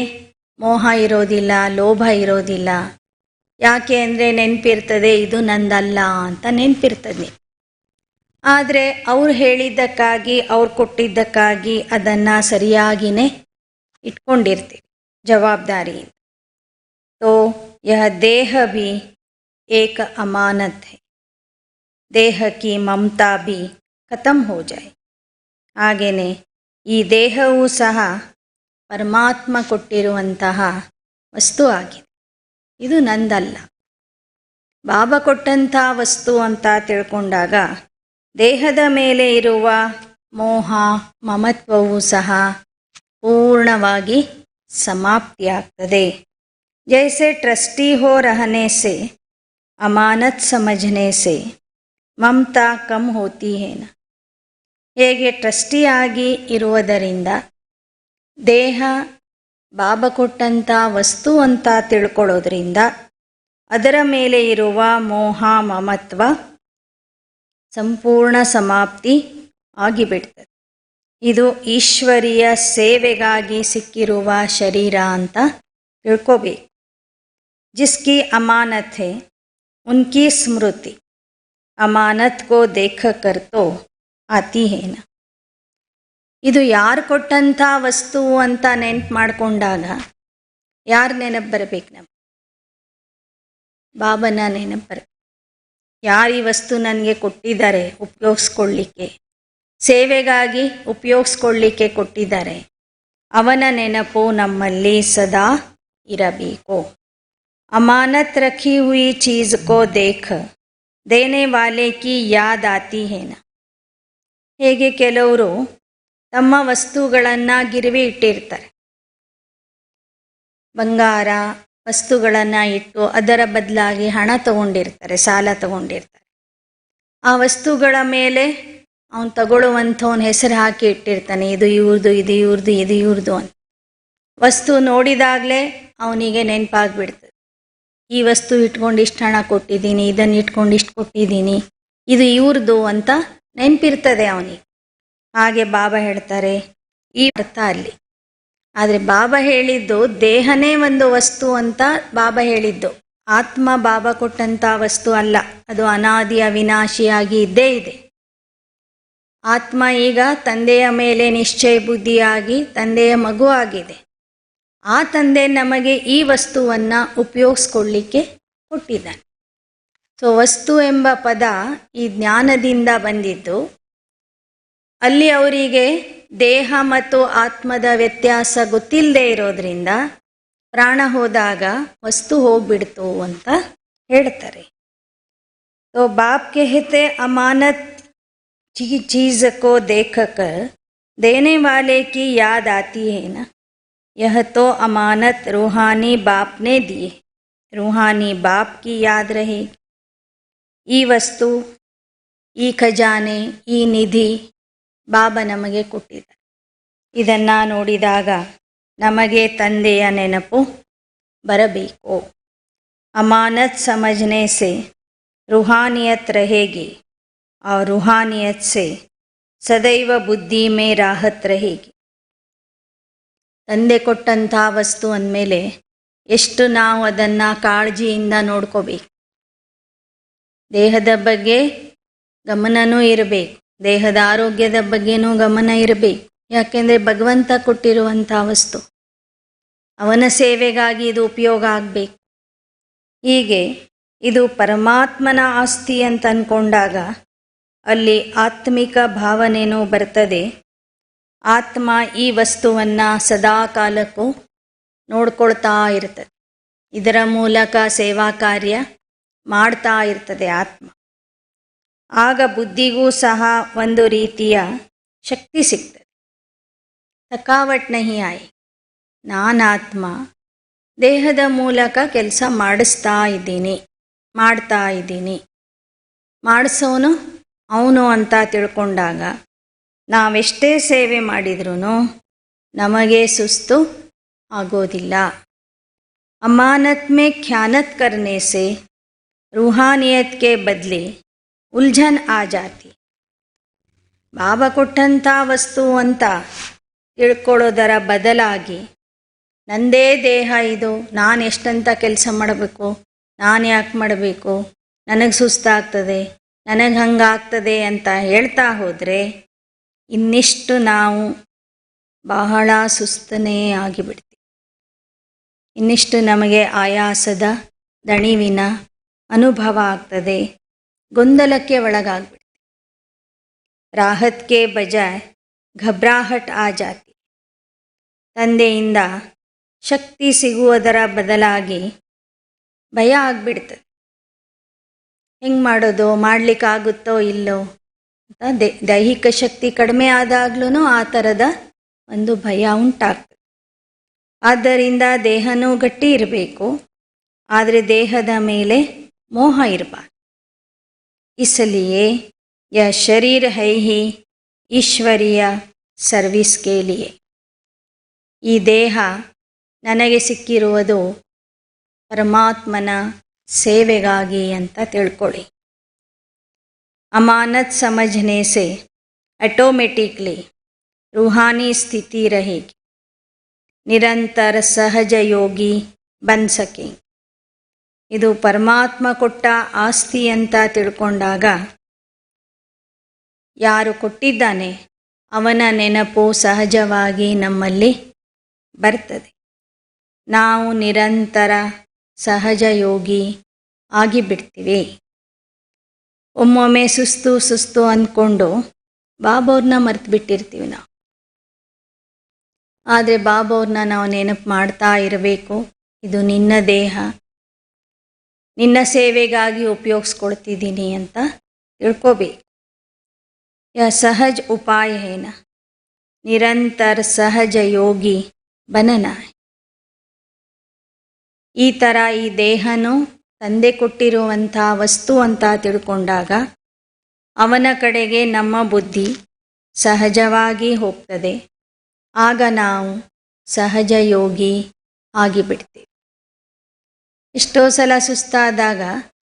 ಮೋಹ ಇರೋದಿಲ್ಲ, ಲೋಭ ಇರೋದಿಲ್ಲ. ಯಾಕೆ ಅಂದರೆ ನೆನಪಿರ್ತದೆ ಇದು ನಂದಲ್ಲ ಅಂತ ನೆನಪಿರ್ತದೆ. ಆದರೆ ಅವ್ರು ಹೇಳಿದ್ದಕ್ಕಾಗಿ, ಅವ್ರು ಕೊಟ್ಟಿದ್ದಕ್ಕಾಗಿ ಅದನ್ನು ಸರಿಯಾಗಿಯೇ ಇಟ್ಕೊಂಡಿರ್ತೀವಿ ಜವಾಬ್ದಾರಿಯಿಂದ. तो यह देह भी एक अमानत है, देह की ममता भी खत्म हो जाए. ಹಾಗೆಯೇ ಈ ದೇಹವೂ ಸಹ ಪರಮಾತ್ಮ ಕೊಟ್ಟಿರುವಂತಹ ವಸ್ತು ಆಗಿದೆ, ಇದು ನಂದಲ್ಲ. ಬಾಬಾ ಕೊಟ್ಟಂಥ ವಸ್ತು ಅಂತ ತಿಳ್ಕೊಂಡಾಗ ದೇಹದ ಮೇಲೆ ಇರುವ ಮೋಹ ಮಮತ್ವವೂ ಸಹ ಪೂರ್ಣವಾಗಿ ಸಮಾಪ್ತಿಯಾಗ್ತದೆ. जैसे ट्रस्टी हो रहने से, अमानत समझने से ममता कम होती है ना. ಹೇಗೆ ಟ್ರಸ್ಟಿ ಆಗಿ ಇರುವುದರಿಂದ ದೇಹ ಬಾಬಾ ಕೊಟ್ಟಂಥ ವಸ್ತು ಅಂತ ತಿಳ್ಕೊಳ್ಳೋದ್ರಿಂದ ಅದರ ಮೇಲೆ ಇರುವ ಮೋಹ ಮಮತ್ವ ಸಂಪೂರ್ಣ ಸಮಾಪ್ತಿ ಆಗಿಬಿಡ್ತದೆ. ಇದು ಈಶ್ವರಿಯ ಸೇವೆಗಾಗಿ ಸಿಕ್ಕಿರುವ ಶರೀರ ಅಂತ ತಿಳ್ಕೋಬೇಕು. जिसकी अमानत है उनकी स्मृति अमानत को देख कर तो आती है ना. ಇದು ಯಾರು ಕೊಟ್ಟಂಥ ವಸ್ತು ಅಂತ ನೆನಪು ಮಾಡಿಕೊಂಡಾಗ ಯಾರು ನೆನಪು ಬರಬೇಕು? ನಮ್ಗೆ ಬಾಬನ ನೆನಪು ಬರಬೇಕು. ಯಾರು ಈ ವಸ್ತು ನನಗೆ ಕೊಟ್ಟಿದ್ದಾರೆ ಉಪಯೋಗಿಸ್ಕೊಳ್ಳಿಕ್ಕೆ, ಸೇವೆಗಾಗಿ ಉಪಯೋಗಿಸ್ಕೊಳ್ಳಿಕ್ಕೆ ಕೊಟ್ಟಿದ್ದಾರೆ, ಅವನ ನೆನಪು ನಮ್ಮಲ್ಲಿ ಸದಾ ಇರಬೇಕು. अमानत रखी हुई चीज़ को देख देने वाले की याद आती है ना. ಹೇಗೆ ಕೆಲವರು ತಮ್ಮ ವಸ್ತುಗಳನ್ನು ಗಿರವಿ ಇಟ್ಟಿರ್ತಾರೆ, ಬಂಗಾರ ವಸ್ತುಗಳನ್ನು ಇಟ್ಟು ಅದರ ಬದಲಾಗಿ ಹಣ ತಗೊಂಡಿರ್ತಾರೆ, ಸಾಲ ತಗೊಂಡಿರ್ತಾರೆ. ಆ ವಸ್ತುಗಳ ಮೇಲೆ ಅವನು ತಗೊಳ್ಳುವಂಥವನ ಹೆಸರು ಹಾಕಿ ಇಟ್ಟಿರ್ತಾನೆ, ಇದು ಇವ್ರದು, ಇದು ಇವ್ರದು, ಇದು ಇವ್ರದು ಅಂತ. ವಸ್ತು ನೋಡಿದಾಗಲೇ ಅವನಿಗೆ ನೆನಪಾಗ್ಬಿಡ್ತದೆ, ಈ ವಸ್ತು ಇಟ್ಕೊಂಡು ಇಷ್ಟು ಹಣ ಕೊಟ್ಟಿದ್ದೀನಿ, ಇದನ್ನು ಇಟ್ಕೊಂಡು ಇಷ್ಟು ಕೊಟ್ಟಿದ್ದೀನಿ, ಇದು ಇವ್ರದ್ದು ಅಂತ ನೆನಪಿರ್ತದೆ ಅವನಿಗೆ. ಹಾಗೆ ಬಾಬಾ ಹೇಳ್ತಾರೆ ಈ ಅರ್ಥ ಅಲ್ಲಿ. ಆದರೆ ಬಾಬಾ ಹೇಳಿದ್ದು ದೇಹನೇ ಒಂದು ವಸ್ತು ಅಂತ ಬಾಬಾ ಹೇಳಿದ್ದು, ಆತ್ಮ ಬಾಬಾ ಕೊಟ್ಟಂಥ ವಸ್ತು ಅಲ್ಲ. ಅದು ಅನಾದಿ ಅವಿನಾಶಿಯಾಗಿ ಇದ್ದೇ ಇದೆ. ಆತ್ಮ ಈಗ ತಂದೆಯ ಮೇಲೆ ನಿಶ್ಚಯ ಬುದ್ಧಿಯಾಗಿ ತಂದೆಯ ಮಗು ಆಗಿದೆ. ಆ ತಂದೆ ನಮಗೆ ಈ ವಸ್ತುವನ್ನು ಉಪಯೋಗಿಸ್ಕೊಳ್ಳಿಕ್ಕೆ ಕೊಟ್ಟಿದ್ದಾನೆ. ಸೊ ವಸ್ತು ಎಂಬ ಪದ ಈ ಜ್ಞಾನದಿಂದ ಬಂದಿದ್ದು. ಅಲ್ಲಿ ಅವರಿಗೆ ದೇಹ ಮತ್ತು ಆತ್ಮದ ವ್ಯತ್ಯಾಸ ಗೊತ್ತಿಲ್ಲದೆ ಇರೋದ್ರಿಂದ ಪ್ರಾಣ ಹೋದಾಗ ವಸ್ತು ಹೋಗ್ಬಿಡ್ತು ಅಂತ ಹೇಳ್ತಾರೆ. तो बाप कहते अमानत चीज़ को देखकर देने वाले की याद आती है ना. यह तो अमानत रूहानी बाप ने दी है, रूहानी बाप की याद रहेगी. ಈ ವಸ್ತು, ಈ ಖಜಾನೆ, ಈ ನಿಧಿ ಬಾಬಾ ನಮಗೆ ಕೊಟ್ಟಿದ್ದಾರೆ. ಇದನ್ನು ನೋಡಿದಾಗ ನಮಗೆ ತಂದೆಯ ನೆನಪು ಬರಬೇಕು. ಅಮಾನತ್ ಸಮझने से रूहानियत रहेगी और रूहानियत से सदैव बुद्धि में राहत रहेगी. ತಂದೆ ಕೊಟ್ಟಂಥ ವಸ್ತು ಅಂದಮೇಲೆ ಎಷ್ಟು ನಾವು ಅದನ್ನು ಕಾಳಜಿಯಿಂದ ನೋಡ್ಕೋಬೇಕು. ದೇಹದ ಬಗ್ಗೆ ಗಮನವೂ ಇರಬೇಕು, ದೇಹದ ಆರೋಗ್ಯದ ಬಗ್ಗೆನೂ ಗಮನ ಇರಬೇಕು. ಯಾಕೆಂದರೆ ಭಗವಂತ ಕೊಟ್ಟಿರುವಂಥ ವಸ್ತು, ಅವನ ಸೇವೆಗಾಗಿ ಇದು ಉಪಯೋಗ ಆಗಬೇಕು. ಹೀಗೆ ಇದು ಪರಮಾತ್ಮನ ಆಸ್ತಿ ಅಂತ ಅಂದ್ಕೊಂಡಾಗ ಅಲ್ಲಿ ಆತ್ಮಿಕ ಭಾವನೆಯೂ ಬರ್ತದೆ. ಆತ್ಮ ಈ ವಸ್ತುವನ್ನು ಸದಾ ಕಾಲಕ್ಕೂ ನೋಡ್ಕೊಳ್ತಾ ಇರ್ತದೆ. ಇದರ ಮೂಲಕ ಸೇವಾ ಕಾರ್ಯ ಮಾಡ್ತಾ ಇರ್ತದೆ ಆತ್ಮ. ಆಗ ಬುದ್ಧಿಗೂ ಸಹ ಒಂದು ರೀತಿಯ ಶಕ್ತಿ ಸಿಗ್ತದೆ. ಥಕಾವಟ್ ನಹಿ ಆಯಿ. ನಾನಾತ್ಮ ದೇಹದ ಮೂಲಕ ಕೆಲಸ ಮಾಡ್ತಾ ಇದ್ದೀನಿ. ಮಾಡಿಸೋನು ಅವನು ಅಂತ ತಿಳ್ಕೊಂಡಾಗ ನಾವೆಷ್ಟೇ ಸೇವೆ ಮಾಡಿದ್ರೂ ನಮಗೆ ಸುಸ್ತು ಆಗೋದಿಲ್ಲ. ಅಮಾನತ್ ಮೇ ಖ್ಯಾನತ್ ಕರ್ನೆ ಸೆ ರೂಹಾನಿಯತ್ ಕೆ ಬದಲಿ ಉಲ್झन ಆ ಜಾತಿ. ಬಾಬಾ ಕೊಟ್ಟಂಥ ವಸ್ತು ಅಂತ ತಿಳ್ಕೊಳ್ಳೋದರ ಬದಲಾಗಿ ನಂದೇ ದೇಹ ಇದು, ನಾನು ಎಷ್ಟಂತ ಕೆಲಸ ಮಾಡಬೇಕು, ನಾನು ಯಾಕೆ ಮಾಡಬೇಕು, ನನಗೆ ಸುಸ್ತಾಗ್ತದೆ, ನನಗೆ ಹಂಗಾಗ್ತದೆ ಅಂತ ಹೇಳ್ತಾ ಹೋದರೆ ಇನ್ನಿಷ್ಟು ನಾವು ಬಹಳ ಸುಸ್ತನೇ ಆಗಿಬಿಡ್ತೀವಿ. ಇನ್ನಿಷ್ಟು ನಮಗೆ ಆಯಾಸದ ದಣಿವಿನ ಅನುಭವ ಆಗ್ತದೆ, ಗೊಂದಲಕ್ಕೆ ಒಳಗಾಗ್ಬಿಡ್ತೀವಿ. ರಾಹತ್ ಕೆ ಬಜಾಯ್ ಘಬ್ರಾಹಟ್ ಆ ಜಾತಿ. ತಂದೆಯಿಂದ ಶಕ್ತಿ ಸಿಗುವುದರ ಬದಲಾಗಿ ಭಯ ಆಗಿಬಿಡ್ತದೆ. ಹೆಂಗೆ ಮಾಡೋದು, ಮಾಡಲಿಕ್ಕಾಗುತ್ತೋ ಇಲ್ಲೋ ಅಂತ ದೈಹಿಕ ಶಕ್ತಿ ಕಡಿಮೆ ಆದಾಗ್ಲೂ ಆ ಥರದ ಒಂದು ಭಯ ಉಂಟಾಗ್ತದೆ. ಆದ್ದರಿಂದ ದೇಹನೂ ಗಟ್ಟಿ ಇರಬೇಕು, ಆದರೆ ದೇಹದ ಮೇಲೆ ಮೋಹ ಇರಬಾರ್ದು. इसलिए यह शरीर है ही ಈಶ್ವರೀಯ ಸರ್ವಿಸ್ ಕೆ ಲಿಯೆ. ಈ ದೇಹ ನನಗೆ ಸಿಕ್ಕಿರುವುದು ಪರಮಾತ್ಮನ ಸೇವೆಗಾಗಿ ಅಂತ ತಿಳ್ಕೊಳ್ಳಿ. ಅಮಾನತ್ ಸಮझने से ऑटोमेटिकली रूहानी स्थिति रहेगी. ನಿರಂತರ ಸಹಜ ಯೋಗಿ ಬನ್ ಸಕೆ. ಇದು ಪರಮಾತ್ಮ ಕೊಟ್ಟ ಆಸ್ತಿ ಅಂತ ತಿಳ್ಕೊಂಡಾಗ ಯಾರು ಕೊಟ್ಟಿದ್ದಾನೆ ಅವನ ನೆನಪು ಸಹಜವಾಗಿ ನಮ್ಮಲ್ಲಿ ಬರ್ತದೆ. ನಾವು ನಿರಂತರ ಸಹಜ ಯೋಗಿ ಆಗಿಬಿಡ್ತೀವಿ. ಒಮ್ಮೊಮ್ಮೆ ಸುಸ್ತು ಅಂದ್ಕೊಂಡು ಬಾಬವ್ರನ್ನ ಮರ್ತು ಬಿಟ್ಟಿರ್ತೀವಿ ನಾವು. ಆದರೆ ಬಾಬವ್ರನ್ನ ನಾವು ನೆನಪು ಮಾಡ್ತಾ ಇರಬೇಕು. ಇದು ನಿನ್ನ ದೇಹ, ನಿನ್ನ ಸೇವೆಗಾಗಿ ಉಪಯೋಗಿಸ್ಕೊಳ್ತಿದ್ದೀನಿ ಅಂತ ತಿಳ್ಕೋಬೇಕು. ಸಹಜ ಉಪಾಯ ಏನ ನಿರಂತರ ಸಹಜ ಯೋಗಿ ಬನನ. ಈ ಥರ ಈ ದೇಹನೂ ತಂದೆ ಕೊಟ್ಟಿರುವಂಥ ವಸ್ತು ಅಂತ ತಿಳ್ಕೊಂಡಾಗ ಅವನ ಕಡೆಗೆ ನಮ್ಮ ಬುದ್ಧಿ ಸಹಜವಾಗಿ ಹೋಗ್ತದೆ. ಆಗ ನಾವು ಸಹಜ ಯೋಗಿ ಆಗಿಬಿಡ್ತೀವಿ. ಎಷ್ಟೋ ಸಲ ಸುಸ್ತಾದಾಗ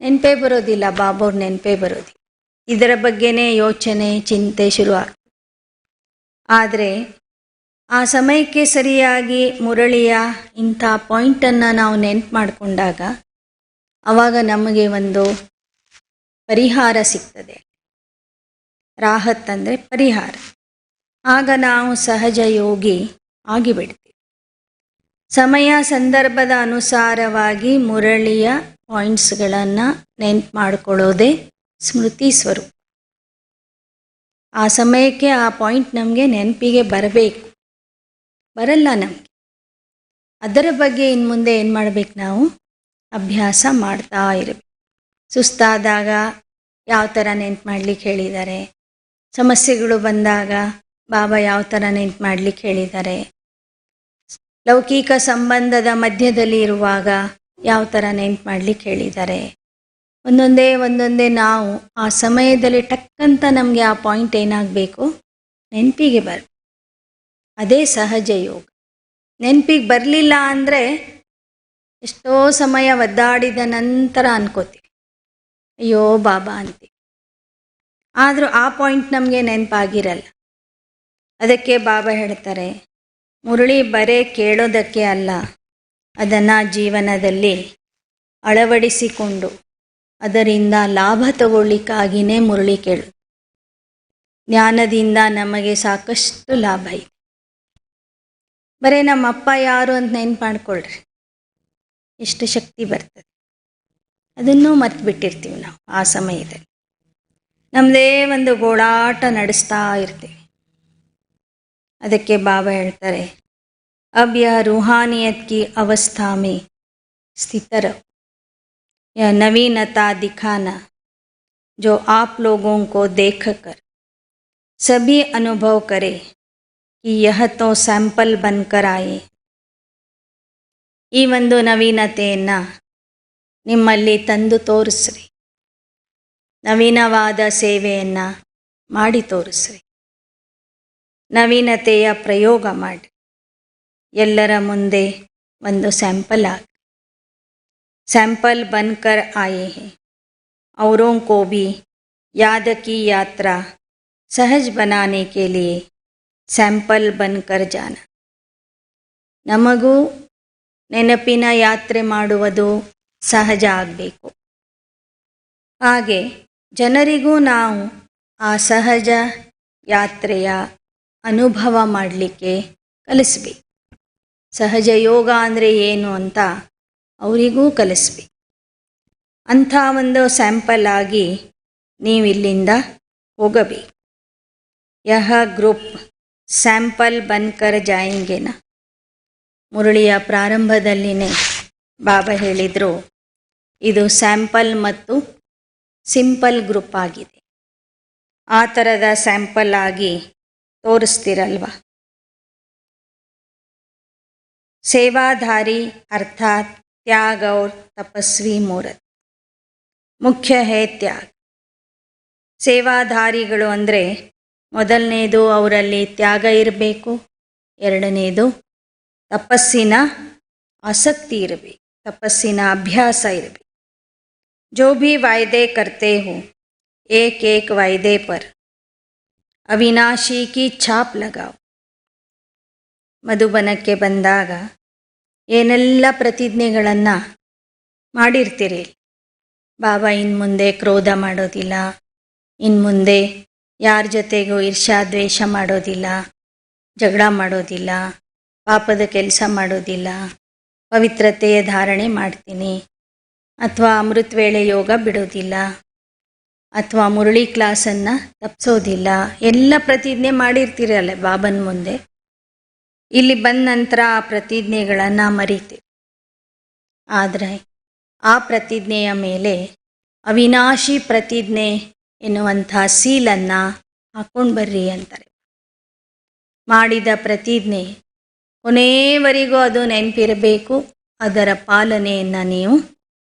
ನೆನಪೇ ಬರೋದಿಲ್ಲ, ಬಾಬವ್ರ ನೆನಪೇ ಬರೋದಿಲ್ಲ. ಇದರ ಬಗ್ಗೆನೇ ಯೋಚನೆ ಚಿಂತೆ ಶುರು ಆಗ್ತದೆ. ಆದರೆ ಆ ಸಮಯಕ್ಕೆ ಸರಿಯಾಗಿ ಮುರಳಿಯ ಇಂಥ ಪಾಯಿಂಟನ್ನು ನಾವು ನೆನಪು ಮಾಡಿಕೊಂಡಾಗ ಆವಾಗ ನಮಗೆ ಒಂದು ಪರಿಹಾರ ಸಿಗ್ತದೆ. ರಾಹತ್ ಅಂದರೆ ಪರಿಹಾರ. ಆಗ ನಾವು ಸಹಜ ಯೋಗಿ ಆಗಿಬಿಡ್ತೀವಿ. ಸಮಯ ಸಂದರ್ಭದ ಅನುಸಾರವಾಗಿ ಮುರಳಿಯ ಪಾಯಿಂಟ್ಸ್ಗಳನ್ನು ನೆನಪು ಮಾಡಿಕೊಳ್ಳೋದೇ ಸ್ಮೃತಿ ಸ್ವರೂಪ. ಆ ಸಮಯಕ್ಕೆ ಆ ಪಾಯಿಂಟ್ ನಮಗೆ ನೆನಪಿಗೆ ಬರಬೇಕು, ಬರಲ್ಲ ನಮಗೆ. ಅದರ ಬಗ್ಗೆ ಇನ್ನು ಮುಂದೆ ಏನು ಮಾಡಬೇಕು, ನಾವು ಅಭ್ಯಾಸ ಮಾಡ್ತಾ ಇರಬೇಕು. ಸುಸ್ತಾದಾಗ ಯಾವ ಥರ ನೆನಪು ಮಾಡಲಿಕ್ಕೆ ಹೇಳಿದ್ದಾರೆ, ಸಮಸ್ಯೆಗಳು ಬಂದಾಗ ಬಾಬಾ ಯಾವ ಥರ ನೆನಪು ಮಾಡಲಿಕ್ಕೆ ಹೇಳಿದ್ದಾರೆ, ಲೌಕಿಕ ಸಂಬಂಧದ ಮಧ್ಯದಲ್ಲಿ ಇರುವಾಗ ಯಾವ ಥರ ನೆನಪು ಮಾಡಲಿಕ್ಕೆ ಹೇಳಿದ್ದಾರೆ. ಒಂದೊಂದೇ ನಾವು ಆ ಸಮಯದಲ್ಲಿ ಟಕ್ಕಂತ ನಮಗೆ ಆ ಪಾಯಿಂಟ್ ಏನಾಗಬೇಕು, ನೆನಪಿಗೆ ಬರಬೇಕು. ಅದೇ ಸಹಜ ಯೋಗ. ನೆನಪಿಗೆ ಬರಲಿಲ್ಲ ಅಂದರೆ ಎಷ್ಟೋ ಸಮಯ ಒದ್ದಾಡಿದ ನಂತರ ಅನ್ಕೋತೀವಿ, ಅಯ್ಯೋ ಬಾಬಾ ಅಂತೀವಿ. ಆದರೂ ಆ ಪಾಯಿಂಟ್ ನಮಗೆ ನೆನಪಾಗಿರಲ್ಲ. ಅದಕ್ಕೆ ಬಾಬಾ ಹೇಳ್ತಾರೆ, ಮುರಳಿ ಬರೇ ಕೇಳೋದಕ್ಕೆ ಅಲ್ಲ, ಅದನ್ನು ಜೀವನದಲ್ಲಿ ಅಳವಡಿಸಿಕೊಂಡು ಅದರಿಂದ ಲಾಭ ತಗೊಳ್ಳಿಕ್ಕಾಗಿಯೇ ಮುರಳಿ ಕೇಳು. ಜ್ಞಾನದಿಂದ ನಮಗೆ ಸಾಕಷ್ಟು ಲಾಭ ಇದೆ. ಬರೀ ನಮ್ಮ ಅಪ್ಪ ಯಾರು ಅಂತ ನೆನ್ಪು ಮಾಡ್ಕೊಳ್ರಿ, ಎಷ್ಟು ಶಕ್ತಿ ಬರ್ತದೆ. ಅದನ್ನೂ ಮರ್ತು ಬಿಟ್ಟಿರ್ತೀವಿ ನಾವು. ಆ ಸಮಯದಲ್ಲಿ ನಮ್ಮದೇ ಒಂದು ಗೋಳಾಟ ನಡೆಸ್ತಾ ಇರ್ತೀವಿ. ಅದಕ್ಕೆ ಬಾಬಾ ಹೇಳ್ತಾರೆ, अब यह रूहानियत की अवस्था में स्थित रहो. यह नवीनता दिखाना जो आप लोगों को देखकर सभी अनुभव करे कि यह तो ಸ್ಯಾಂಪಲ್ बनकर आए. ಈ ಒಂದು ನವೀನತೆಯನ್ನು ನಿಮ್ಮಲ್ಲಿ ತಂದು ತೋರಿಸ್ರಿ. ನವೀನವಾದ ಸೇವೆಯನ್ನು ಮಾಡಿ ತೋರಿಸ್ರಿ. ನವೀನತೆಯ ಪ್ರಯೋಗ ಮಾಡಿ ಎಲ್ಲರ ಮುಂದೆ ಒಂದು ಸ್ಯಾಂಪಲ್ ಆಗಿ. सैंपल बनकर आए हैं, औरों को भी याद की यात्रा सहज बनाने के लिए ಸ್ಯಾಂಪಲ್ बनकर जाना. ನಮಗೂ ನೆನಪಿನ ಯಾತ್ರೆ ಮಾಡುವುದು ಸಹಜ ಆಗಬೇಕು. ಹಾಗೆ ಜನರಿಗೂ ನಾವು ಆ ಸಹಜ ಯಾತ್ರೆಯ ಅನುಭವ ಮಾಡಲಿಕ್ಕೆ ಕಲಿಸ್ಬೇಕು. ಸಹಜ ಯೋಗ ಅಂದರೆ ಏನು ಅಂತ ಅವರಿಗೂ ಕಲಿಸ್ಬೇಕು. ಅಂಥ ಒಂದು ಸ್ಯಾಂಪಲ್ ಆಗಿ ನೀವಿಲ್ಲಿಂದ ಹೋಗಬೇಕು. ಯಹ ಗ್ರೂಪ್ ಸ್ಯಾಂಪಲ್ ಬನ್ಕರ್ ಜಾಯಂಗೆನ. ಮುರಳಿಯ ಪ್ರಾರಂಭದಲ್ಲಿನೇ ಬಾಬಾ ಹೇಳಿದರು, ಇದು ಸ್ಯಾಂಪಲ್ ಮತ್ತು ಸಿಂಪಲ್ ಗ್ರೂಪ್ ಆಗಿದೆ. ಆ ಥರದ ಸ್ಯಾಂಪಲ್ ಆಗಿ ತೋರಿಸ್ತಿರಲ್ವ. ಸೇವಾಧಾರಿ ಅರ್ಥಾತ್ त्याग और तपस्वी मूर्त. ಮುಖ್ಯ ಹೇ ತ್ಯಾಗ. ಸೇವಾಧಾರಿಗಳು ಅಂದರೆ ಮೊದಲನೇದು ಅವರಲ್ಲಿ ತ್ಯಾಗ ಇರಬೇಕು, ಎರಡನೇದು ತಪಸ್ಸಿನ ಆಸಕ್ತಿ ಇರಬೇಕು, ತಪಸ್ಸಿನ ಅಭ್ಯಾಸ ಇರಬೇಕು. जो भी वायदे करते हो एक एक वायदे पर अविनाशी की छाप लगाओ. ಮಧುಬನಕ್ಕೆ ಬಂದಾಗ ಏನೆಲ್ಲ ಪ್ರತಿಜ್ಞೆಗಳನ್ನು ಮಾಡಿರ್ತೀರಿ. ಬಾಬಾ ಇನ್ನು ಮುಂದೆ ಕ್ರೋಧ ಮಾಡೋದಿಲ್ಲ, ಇನ್ನು ಮುಂದೆ ಯಾರ ಜೊತೆಗೂ ಈರ್ಷ್ಯಾದ್ವೇಷ ಮಾಡೋದಿಲ್ಲ, ಜಗಳ ಮಾಡೋದಿಲ್ಲ, ಪಾಪದ ಕೆಲಸ ಮಾಡೋದಿಲ್ಲ, ಪವಿತ್ರತೆಯ ಧಾರಣೆ ಮಾಡ್ತೀನಿ, ಅಥವಾ ಅಮೃತ ವೇಳೆ ಯೋಗ ಬಿಡೋದಿಲ್ಲ, ಅಥವಾ ಮುರಳಿ ಕ್ಲಾಸನ್ನು ತಪ್ಪಿಸೋದಿಲ್ಲ. ಎಲ್ಲ ಪ್ರತಿಜ್ಞೆ ಮಾಡಿರ್ತೀರಲ್ಲ ಬಾಬನ ಮುಂದೆ. ಇಲ್ಲಿ ಬಂದ ನಂತರ ಆ ಪ್ರತಿಜ್ಞೆಗಳನ್ನು ಮರಿತೀವಿ. ಆದರೆ ಆ ಪ್ರತಿಜ್ಞೆಯ ಮೇಲೆ ಅವಿನಾಶಿ ಪ್ರತಿಜ್ಞೆ ಎನ್ನುವಂಥ ಸೀಲನ್ನು ಹಾಕ್ಕೊಂಡು ಬರ್ರಿ ಅಂತಾರೆ. ಮಾಡಿದ ಪ್ರತಿಜ್ಞೆ ಕೊನೆಯವರೆಗೂ ಅದು ನೆನಪಿರಬೇಕು, ಅದರ ಪಾಲನೆಯನ್ನು ನೀವು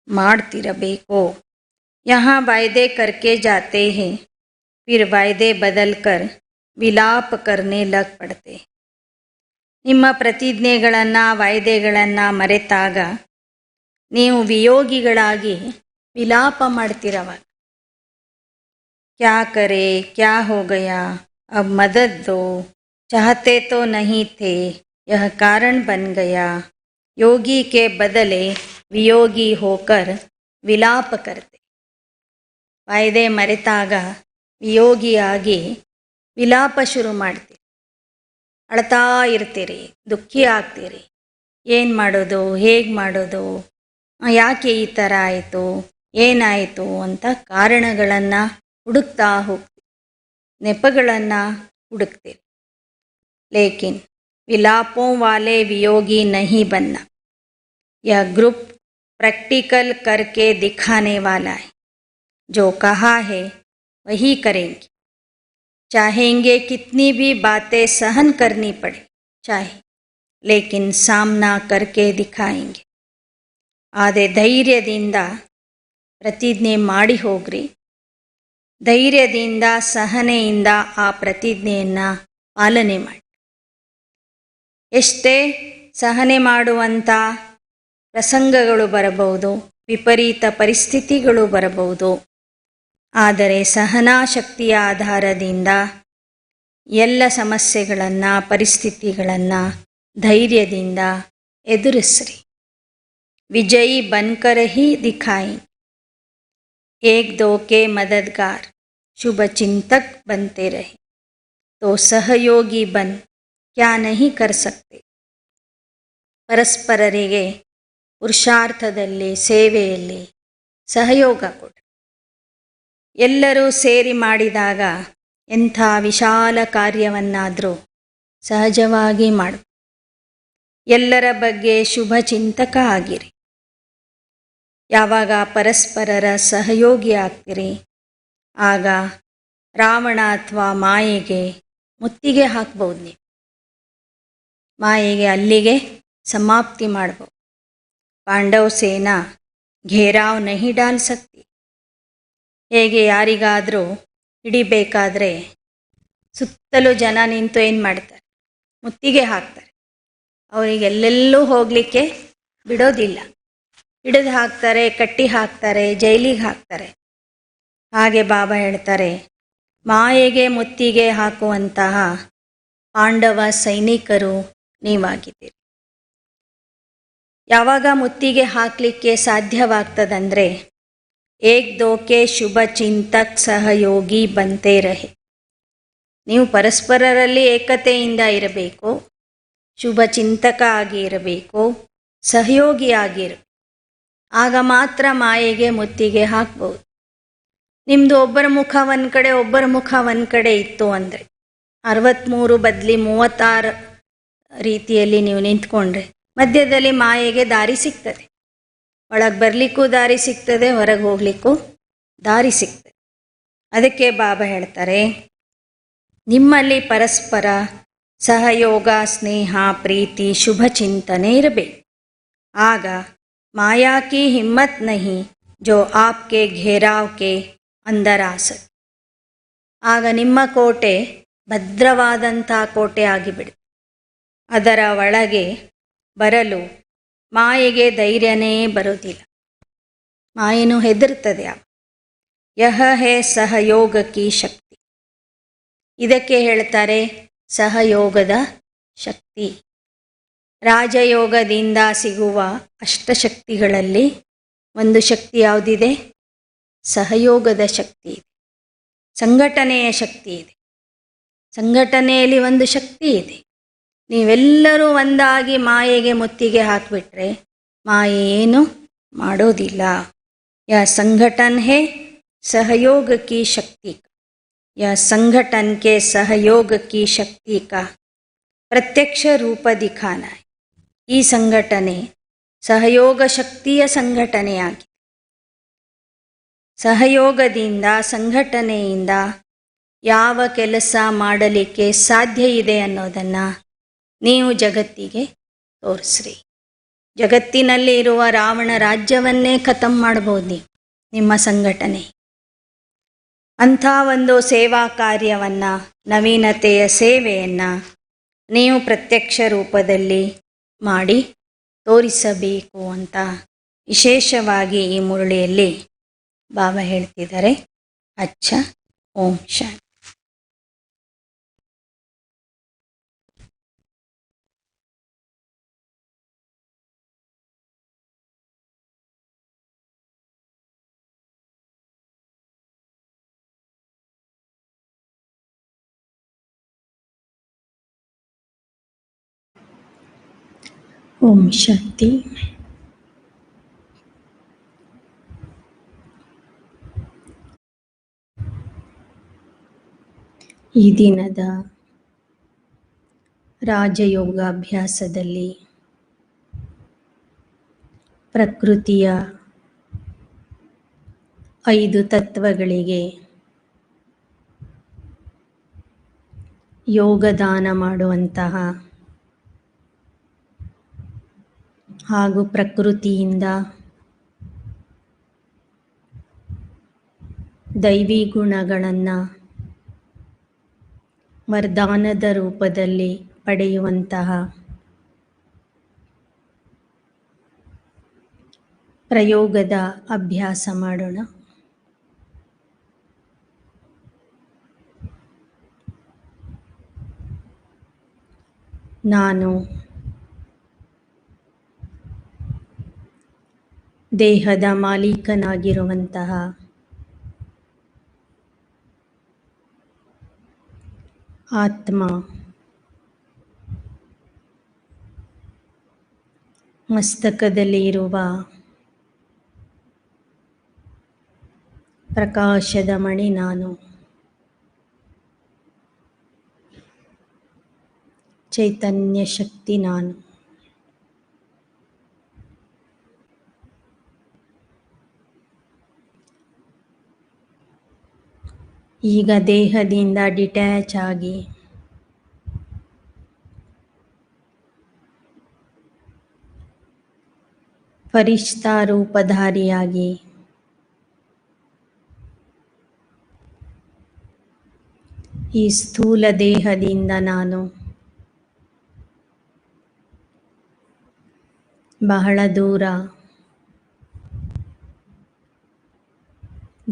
ಮಾಡ್ತಿರಬೇಕು. यहाँ वायदे करके जाते हैं, फिर वायदे बदल कर विलाप करने लग पड़ते. ನಿಮ್ಮ ಪ್ರತಿಜ್ಞೆಗಳನ್ನು ವಾಯ್ದೆಗಳನ್ನು ಮರೆತಾಗ ನೀವು ವಿಯೋಗಿಗಳಾಗಿ ವಿಲಾಪ ಮಾಡ್ತಿರವಾಗ. ಕ್ಯಾ ಕರೆ ಕ್ಯಾ ಹೋ ಗಯಾ ಅಬ್ ಮದದ್ ದೋ ಚಾಹತೆ ತೋ ನಹೀ ಥೇ ಯಹ ಕಾರಣ ಬನ್ ಗಯಾ ಯೋಗಿ ಕೆ ಬದಲೆ ವಿಯೋಗಿ ಹೋಕರ್ ವಿಲಾಪ ಕರ್ತೆ. ವಾಯ್ದೆ ಮರೆತಾಗ ವಿಯೋಗಿಯಾಗಿ ವಿಲಾಪ ಶುರು ಮಾಡ್ತೀರಿ. ಅಳ್ತಾ ಇರ್ತೀರಿ, ದುಃಖಿ ಆಗ್ತೀರಿ. ಏನು ಮಾಡೋದು, ಹೇಗೆ ಮಾಡೋದು, ಯಾಕೆ ಈ ಥರ ಆಯಿತು, ಏನಾಯಿತು ಅಂತ ಕಾರಣಗಳನ್ನು ಹುಡುಕ್ತಾ ಹೋಗ್ತೀವಿ, ನೆಪಗಳನ್ನು ಹುಡುಕ್ತೀರಿ. ಲೇಕಿನ್ ವಿಲಾಪೋं वाले वियोगी नहीं बनना. यह ग्रुप प्रैक्टिकल करके दिखाने वाला है. जो कहा है वही करेंगे. चाहेंगे कितनी भी बातें सहन करनी पड़े चाहे, लेकिन सामना करके दिखाएंगे. ಆದರೆ ಧೈರ್ಯದಿಂದ ಪ್ರತಿಜ್ಞೆ ಮಾಡಿ ಹೋಗ್ರಿ. ಧೈರ್ಯದಿಂದ ಸಹನೆಯಿಂದ ಆ ಪ್ರತಿಜ್ಞೆಯನ್ನು ಪಾಲನೆ ಮಾಡಿ. ಎಷ್ಟೇ ಸಹನೆ ಮಾಡುವಂಥ ಪ್ರಸಂಗಗಳು ಬರಬಹುದು, ವಿಪರೀತ ಪರಿಸ್ಥಿತಿಗಳು ಬರಬಹುದು. ಆದರೆ ಸಹನಾ ಶಕ್ತಿಯ ಆಧಾರದಿಂದ ಎಲ್ಲ ಸಮಸ್ಯೆಗಳನ್ನು ಪರಿಸ್ಥಿತಿಗಳನ್ನು ಧೈರ್ಯದಿಂದ ಎದುರಿಸ್ರಿ. ವಿಜಯಿ ಬನ್ಕರ್ ಹಿ ದಿಖಾಯಿ. एक दो के मददगार शुभ चिंतक बनते रहे तो सहयोगी बन क्या नहीं कर सकते. ಪರಸ್ಪರರಿಗೆ ಪುರುಷಾರ್ಥದಲ್ಲಿ ಸೇವೆಯಲ್ಲಿ ಸಹಯೋಗ ಕೊಡಿ. ಎಲ್ಲರೂ ಸೇರಿ ಮಾಡಿದಾಗ ಎಂಥ ವಿಶಾಲ ಕಾರ್ಯವನ್ನಾದರೂ ಸಹಜವಾಗಿ ಮಾಡು. ಎಲ್ಲರ ಬಗ್ಗೆ ಶುಭ ಚಿಂತಕ ಆಗಿರಿ. ಯಾವಾಗ ಪರಸ್ಪರರ ಸಹಯೋಗಿ ಆಗ್ತೀರಿ, ಆಗ ರಾವಣ ಅಥವಾ ಮಾಯೆಗೆ ಮುತ್ತಿಗೆ ಹಾಕ್ಬೋದು ನೀವು. ಮಾಯೆಗೆ ಅಲ್ಲಿಗೆ ಸಮಾಪ್ತಿ ಮಾಡ್ಬೋದು. ಪಾಂಡವ್ ಸೇನಾ ಘೇರಾವ್ ನಹಿ ಡಾಲ್ ಸಕ್ತಿ. ಹೇಗೆ ಯಾರಿಗಾದರೂ ಹಿಡಿಬೇಕಾದ್ರೆ ಸುತ್ತಲೂ ಜನ ನಿಂತು ಏನು ಮಾಡ್ತಾರೆ, ಮುತ್ತಿಗೆ ಹಾಕ್ತಾರೆ. ಅವರಿಗೆ ಎಲ್ಲೆಲ್ಲೂ ಹೋಗಲಿಕ್ಕೆ ಬಿಡೋದಿಲ್ಲ, ಹಿಡಿದು ಹಾಕ್ತಾರೆ, ಕಟ್ಟಿ ಹಾಕ್ತಾರೆ, ಜೈಲಿಗೆ ಹಾಕ್ತಾರೆ. ಹಾಗೆ ಬಾಬಾ ಹೇಳ್ತಾರೆ, ಮಾಯೆಗೆ ಮುತ್ತಿಗೆ ಹಾಕುವಂತಹ ಪಾಂಡವ ಸೈನಿಕರು ನೀವಾಗಿದ್ದೀರಿ. ಯಾವಾಗ ಮುತ್ತಿಗೆ ಹಾಕಲಿಕ್ಕೆ ಸಾಧ್ಯವಾಗ್ತದಂದರೆ, ಏಕ್ ದೋಕೆ ಶುಭ ಚಿಂತಕ್ ಸಹಯೋಗಿ ಬಂತೇ ರಹೆ. ನೀವು ಪರಸ್ಪರರಲ್ಲಿ ಏಕತೆಯಿಂದ ಇರಬೇಕು, ಶುಭ ಚಿಂತಕ ಆಗಿ ಇರಬೇಕು, ಸಹಯೋಗಿಯಾಗಿರಬೇಕು. ಆಗ ಮಾತ್ರ ಮಾಯೆಗೆ ಮುತ್ತಿಗೆ ಹಾಕ್ಬೋದು. ನಿಮ್ಮದು ಒಬ್ಬರ ಮುಖ ಒಂದು ಕಡೆ, ಒಬ್ಬರ ಮುಖ ಒಂದು ಕಡೆ ಇತ್ತು ಅಂದರೆ, 63 ಬದಲಿ 36 ರೀತಿಯಲ್ಲಿ ನೀವು ನಿಂತ್ಕೊಂಡ್ರೆ ಮಧ್ಯದಲ್ಲಿ ಮಾಯೆಗೆ ದಾರಿ ಸಿಗ್ತದೆ. ಒಳಗೆ ಬರಲಿಕ್ಕೂ ದಾರಿ ಸಿಗ್ತದೆ, ಹೊರಗೆ ಹೋಗ್ಲಿಕ್ಕೂ ದಾರಿ ಸಿಗ್ತದೆ. ಅದಕ್ಕೆ ಬಾಬಾ ಹೇಳ್ತಾರೆ, ನಿಮ್ಮಲ್ಲಿ ಪರಸ್ಪರ ಸಹಯೋಗ, ಸ್ನೇಹ, ಪ್ರೀತಿ, ಶುಭ ಚಿಂತನೆ ಇರಬೇಕು. ಆಗ ಮಾಯಾ ಕಿ ಹಿಮ್ಮತ್ ನಹಿ ಜೋ ಆಪ್ಕೆ ಘೇರಾವ್ ಕೆ ಅಂದರ್ ಆ ಸಕ್ತಿ. ಆಗ ನಿಮ್ಮ ಕೋಟೆ ಭದ್ರವಾದಂಥ ಕೋಟೆ ಆಗಿಬಿಡುತ್ತೆ. ಅದರ ಒಳಗೆ ಬರಲು ಮಾಯೆಗೆ ಧೈರ್ಯನೇ ಬರೋದಿಲ್ಲ. ಮಾಯೆನೂ ಹೆದರ್ತದೆ. ಯಹ ಹೇ ಸಹಯೋಗ ಕಿ ಶಕ್ತಿ. ಇದಕ್ಕೆ ಹೇಳ್ತಾರೆ ಸಹಯೋಗದ ಶಕ್ತಿ. ರಾಜಯೋಗದಿಂದ ಸಿಗುವ ಅಷ್ಟಶಕ್ತಿಗಳಲ್ಲಿ ಒಂದು ಶಕ್ತಿ ಯಾವುದಿದೆ? ಸಹಯೋಗದ ಶಕ್ತಿ ಇದೆ, ಸಂಘಟನೆಯ ಶಕ್ತಿ ಇದೆ. ಸಂಘಟನೆಯಲ್ಲಿ ಒಂದು ಶಕ್ತಿ ಇದೆ. ನೀವೆಲ್ಲರೂ ಒಂದಾಗಿ ಮಾಯೆಗೆ ಮುತ್ತಿಗೆ ಹಾಕಿಬಿಟ್ರೆ ಮಾಯೆ ಏನು ಮಾಡೋದಿಲ್ಲ. ಯಾ ಸಂಘಟನ್ ಹೇ सहयोग की शक्ति का, यह संगठन के सहयोग की शक्ति का ಪ್ರತ್ಯಕ್ಷ ರೂಪ ದಿಖಾನ. ಈ ಸಂಘಟನೆ ಸಹಯೋಗ ಶಕ್ತಿಯ ಸಂಘಟನೆಯಾಗಿದೆ. ಸಹಯೋಗದಿಂದ, ಸಂಘಟನೆಯಿಂದ ಯಾವ ಕೆಲಸ ಮಾಡಲಿಕ್ಕೆ ಸಾಧ್ಯ ಇದೆ ಅನ್ನೋದನ್ನು ನೀವು ಜಗತ್ತಿಗೆ ತೋರಿಸ್ರಿ. ಜಗತ್ತಿನಲ್ಲಿ ಇರುವ ರಾವಣ ರಾಜ್ಯವನ್ನೇ ಖತಮ್ ಮಾಡ್ಬೋದು ನೀವು, ನಿಮ್ಮ ಸಂಘಟನೆ. ಅಂಥ ಒಂದು ಸೇವಾ ಕಾರ್ಯವನ್ನು, ನವೀನತೆಯ ಸೇವೆಯನ್ನು ನೀವು ಪ್ರತ್ಯಕ್ಷ ರೂಪದಲ್ಲಿ ಮಾಡಿ ತೋರಿಸಬೇಕು ಅಂತ ವಿಶೇಷವಾಗಿ ಈ ಮುರಳಿಯಲ್ಲಿ ಬಾಬಾ ಹೇಳ್ತಿದ್ದಾರೆ. ಅಚ್ಚ, ಓಂ ಶಾಂತಿ. ಓಂ ಶಾಂತಿ. ಈ ದಿನದ ರಾಜಯೋಗಾಭ್ಯಾಸದಲ್ಲಿ ಪ್ರಕೃತಿಯ 5 ತತ್ವಗಳಿಗೆ ಯೋಗದಾನ ಮಾಡುವಂತಹ ಹಾಗೂ ಪ್ರಕೃತಿಯಿಂದ ದೈವಿ ಗುಣಗಳನ್ನು ವರದಾನದ ರೂಪದಲ್ಲಿ ಪಡೆಯುವಂತಹ ಪ್ರಯೋಗದ ಅಭ್ಯಾಸ ಮಾಡೋಣ. ನಾನು ದೇಹದ ಮಾಲೀಕನಾಗಿರುವಂತಹ ಆತ್ಮ, ಮಸ್ತಕದಲ್ಲಿ ಇರುವ ಪ್ರಕಾಶದ ಮಣಿ ನಾನು. ಚೈತನ್ಯ ಶಕ್ತಿ ನಾನು. ಈಗ ದೇಹದಿಂದ ಡಿಟ್ಯಾಚ್ ಆಗಿ ಫರಿಷ್ಠಾ ರೂಪಧಾರಿಯಾಗಿ ಈ ಸ್ಥೂಲ ದೇಹದಿಂದ ನಾನು ಬಹಳ ದೂರ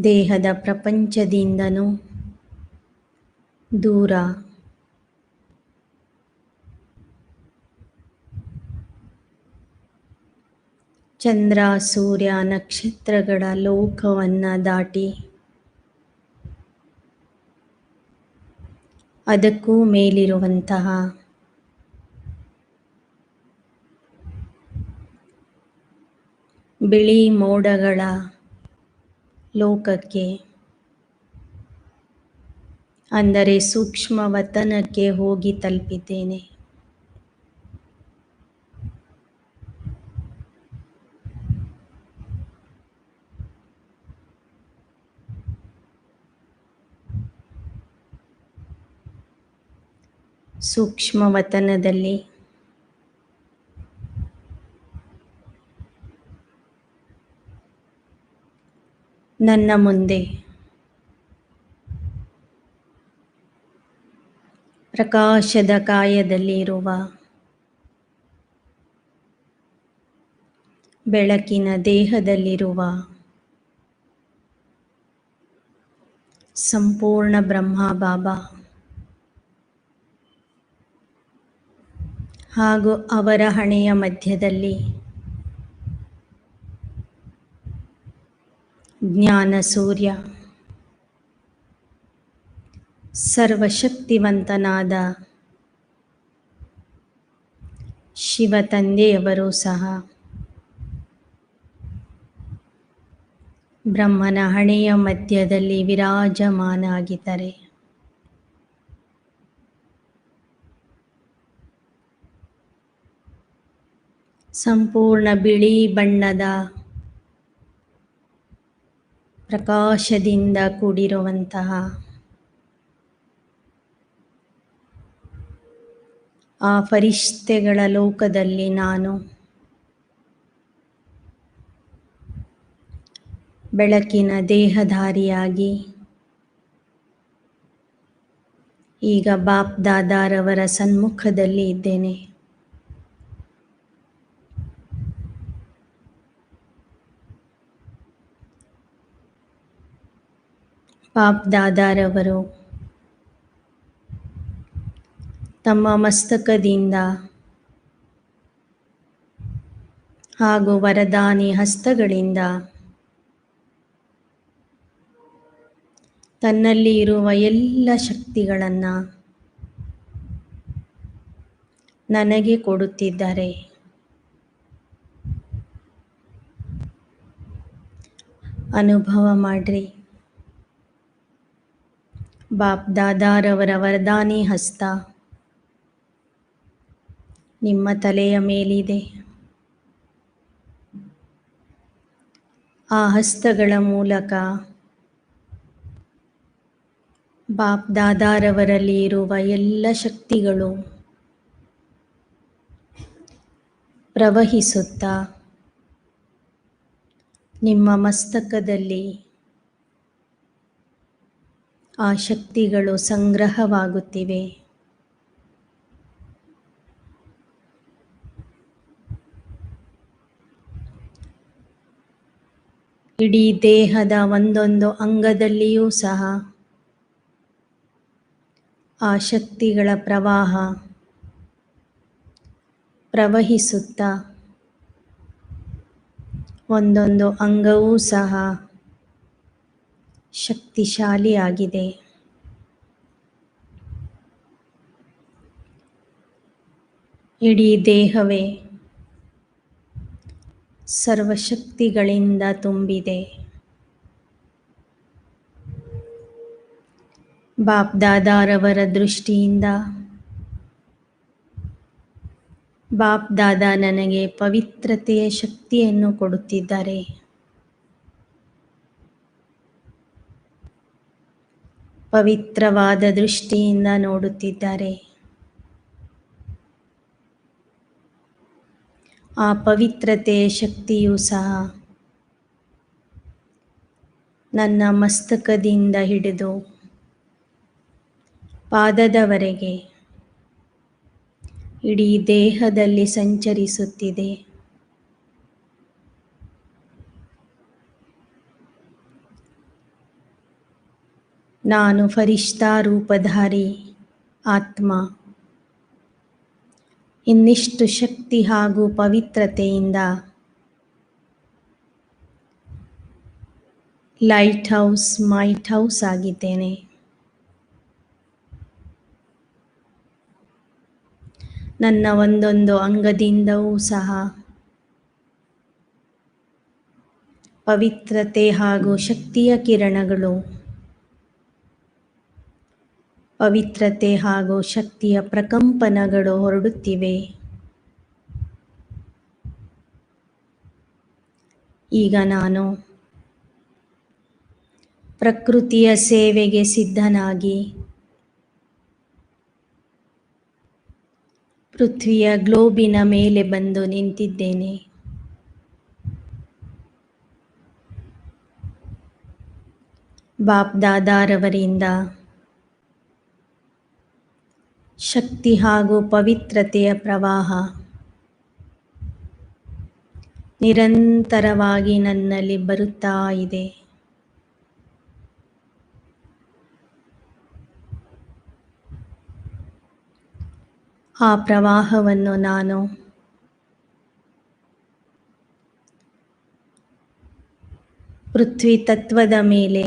ದೇಹದ ಪ್ರಪಂಚದಿಂದನೂ ದೂರ ಚಂದ್ರ ಸೂರ್ಯ ನಕ್ಷತ್ರಗಳ ಲೋಕವನ್ನು ದಾಟಿ ಅದಕ್ಕೂ ಮೇಲಿರುವಂತಹ ಬಿಳಿ ಮೋಡಗಳ ಲೋಕಕ್ಕೆ ಅಂದರೆ ಸೂಕ್ಷ್ಮ ವತನಕ್ಕೆ ಹೋಗಿ ತಲುಪಿದ್ದೇನೆ. ಸೂಕ್ಷ್ಮ ವತನದಲ್ಲಿ ನನ್ನ ಮುಂದೆ ಪ್ರಕಾಶದ ಕಾಯದಲ್ಲಿರುವ ಬೆಳಕಿನ ದೇಹದಲ್ಲಿರುವ ಸಂಪೂರ್ಣ ಬ್ರಹ್ಮ ಬಾಬಾ ಹಾಗೂ ಅವರ ಹಣೆಯ ಮಧ್ಯದಲ್ಲಿ ಜ್ಞಾನ ಸೂರ್ಯ ಸರ್ವಶಕ್ತಿವಂತನಾದ ಶಿವ ತಂದೆಯವರು ಸಹ ಬ್ರಹ್ಮನ ಹಣೆಯ ಮಧ್ಯದಲ್ಲಿ ವಿರಾಜಮಾನಾಗಿದ್ದಾರೆ. ಸಂಪೂರ್ಣ ಬಿಳಿ ಬಣ್ಣದ ಪ್ರಕಾಶದಿಂದ ಕೂಡಿರುವಂತಹ ಆ ಫರಿಷ್ಠೆಗಳ ಲೋಕದಲ್ಲಿ ನಾನು ಬೆಳಕಿನ ದೇಹಧಾರಿಯಾಗಿ ಈಗ ಬಾಪ್ ದಾದಾರವರ ಸನ್ಮುಖದಲ್ಲಿ ಇದ್ದೇನೆ. ಬಾಪ್ ದಾದಾರವರು ತಮ್ಮ ಮಸ್ತಕದಿಂದ ಹಾಗೂ ವರದಾನಿ ಹಸ್ತಗಳಿಂದ ತನ್ನಲ್ಲಿ ಇರುವ ಎಲ್ಲ ಶಕ್ತಿಗಳನ್ನು ನನಗೆ ಕೊಡುತ್ತಿದ್ದಾರೆ. ಅನುಭವ ಮಾಡ್ರಿ. ಬಾಪ್ ದಾದಾರವರ ವರದಾನಿ ಹಸ್ತ ನಿಮ್ಮ ತಲೆಯ ಮೇಲಿದೆ. ಆ ಹಸ್ತಗಳ ಮೂಲಕ ಬಾಪ್ ದಾದಾರವರಲ್ಲಿ ಇರುವ ಎಲ್ಲ ಶಕ್ತಿಗಳು ಪ್ರವಹಿಸುತ್ತಾ ನಿಮ್ಮ ಮಸ್ತಕದಲ್ಲಿ ಆ ಶಕ್ತಿಗಳು ಸಂಗ್ರಹವಾಗುತ್ತಿವೆ. ಇಡೀ ದೇಹದ ಒಂದೊಂದು ಅಂಗದಲ್ಲಿಯೂ ಸಹ ಆ ಶಕ್ತಿಗಳ ಪ್ರವಾಹ ಪ್ರವಹಿಸುತ್ತಾ ಒಂದೊಂದು ಅಂಗವೂ ಸಹ ಶಕ್ತಿಶಾಲಿಯಾಗಿದೆ. ಇಡೀ ದೇಹವೇ ಸರ್ವಶಕ್ತಿಗಳಿಂದ ತುಂಬಿದೆ. ಬಾಪ್ ದಾದಾರವರ ದೃಷ್ಟಿಯಿಂದ ಬಾಪ್ ದಾದಾ ನನಗೆ ಪವಿತ್ರತೆಯ ಶಕ್ತಿಯನ್ನು ಕೊಡುತ್ತಿದ್ದಾರೆ. ಪವಿತ್ರವಾದ ದೃಷ್ಟಿಯಿಂದ ನೋಡುತ್ತಿದ್ದಾರೆ. ಆ ಪವಿತ್ರತೆಯ ಶಕ್ತಿಯೂ ಸಹ ನನ್ನ ಮಸ್ತಕದಿಂದ ಹಿಡಿದು ಪಾದದವರೆಗೆ ಇಡೀ ದೇಹದಲ್ಲಿ ಸಂಚರಿಸುತ್ತಿದೆ. ನಾನು ಫರಿಷ್ಠಾ ರೂಪಧಾರಿ ಆತ್ಮ. ಇನ್ನಿಷ್ಟು ಶಕ್ತಿ ಹಾಗೂ ಪವಿತ್ರತೆಯಿಂದ ಲೈಟ್ ಹೌಸ್, ಮೈಟ್ ಹೌಸ್ ಆಗಿದ್ದೇನೆ. ನನ್ನ ಒಂದೊಂದು ಅಂಗದಿಂದವೂ ಸಹ ಪವಿತ್ರತೆ ಹಾಗೂ ಶಕ್ತಿಯ ಕಿರಣಗಳು, ಪವಿತ್ರತೆ ಹಾಗೂ ಶಕ್ತಿಯ ಪ್ರಕಂಪನಗಳು ಹೊರಡುತ್ತಿವೆ. ಈಗ ನಾನು ಪ್ರಕೃತಿಯ ಸೇವೆಗೆ ಸಿದ್ಧನಾಗಿ ಪೃಥ್ವಿಯ ಗ್ಲೋಬಿನ ಮೇಲೆ ಬಂದು ನಿಂತಿದ್ದೇನೆ. ಬಾಪ್ ದಾದಾರವರಿಂದ ಶಕ್ತಿ ಹಾಗೂ ಪವಿತ್ರತೆಯ ಪ್ರವಾಹ ನಿರಂತರವಾಗಿ ನನ್ನಲ್ಲಿ ಬರುತ್ತಾ ಇದೆ. ಆ ಪ್ರವಾಹವನ್ನು ನಾನು ಪೃಥ್ವಿ ತತ್ವದ ಮೇಲೆ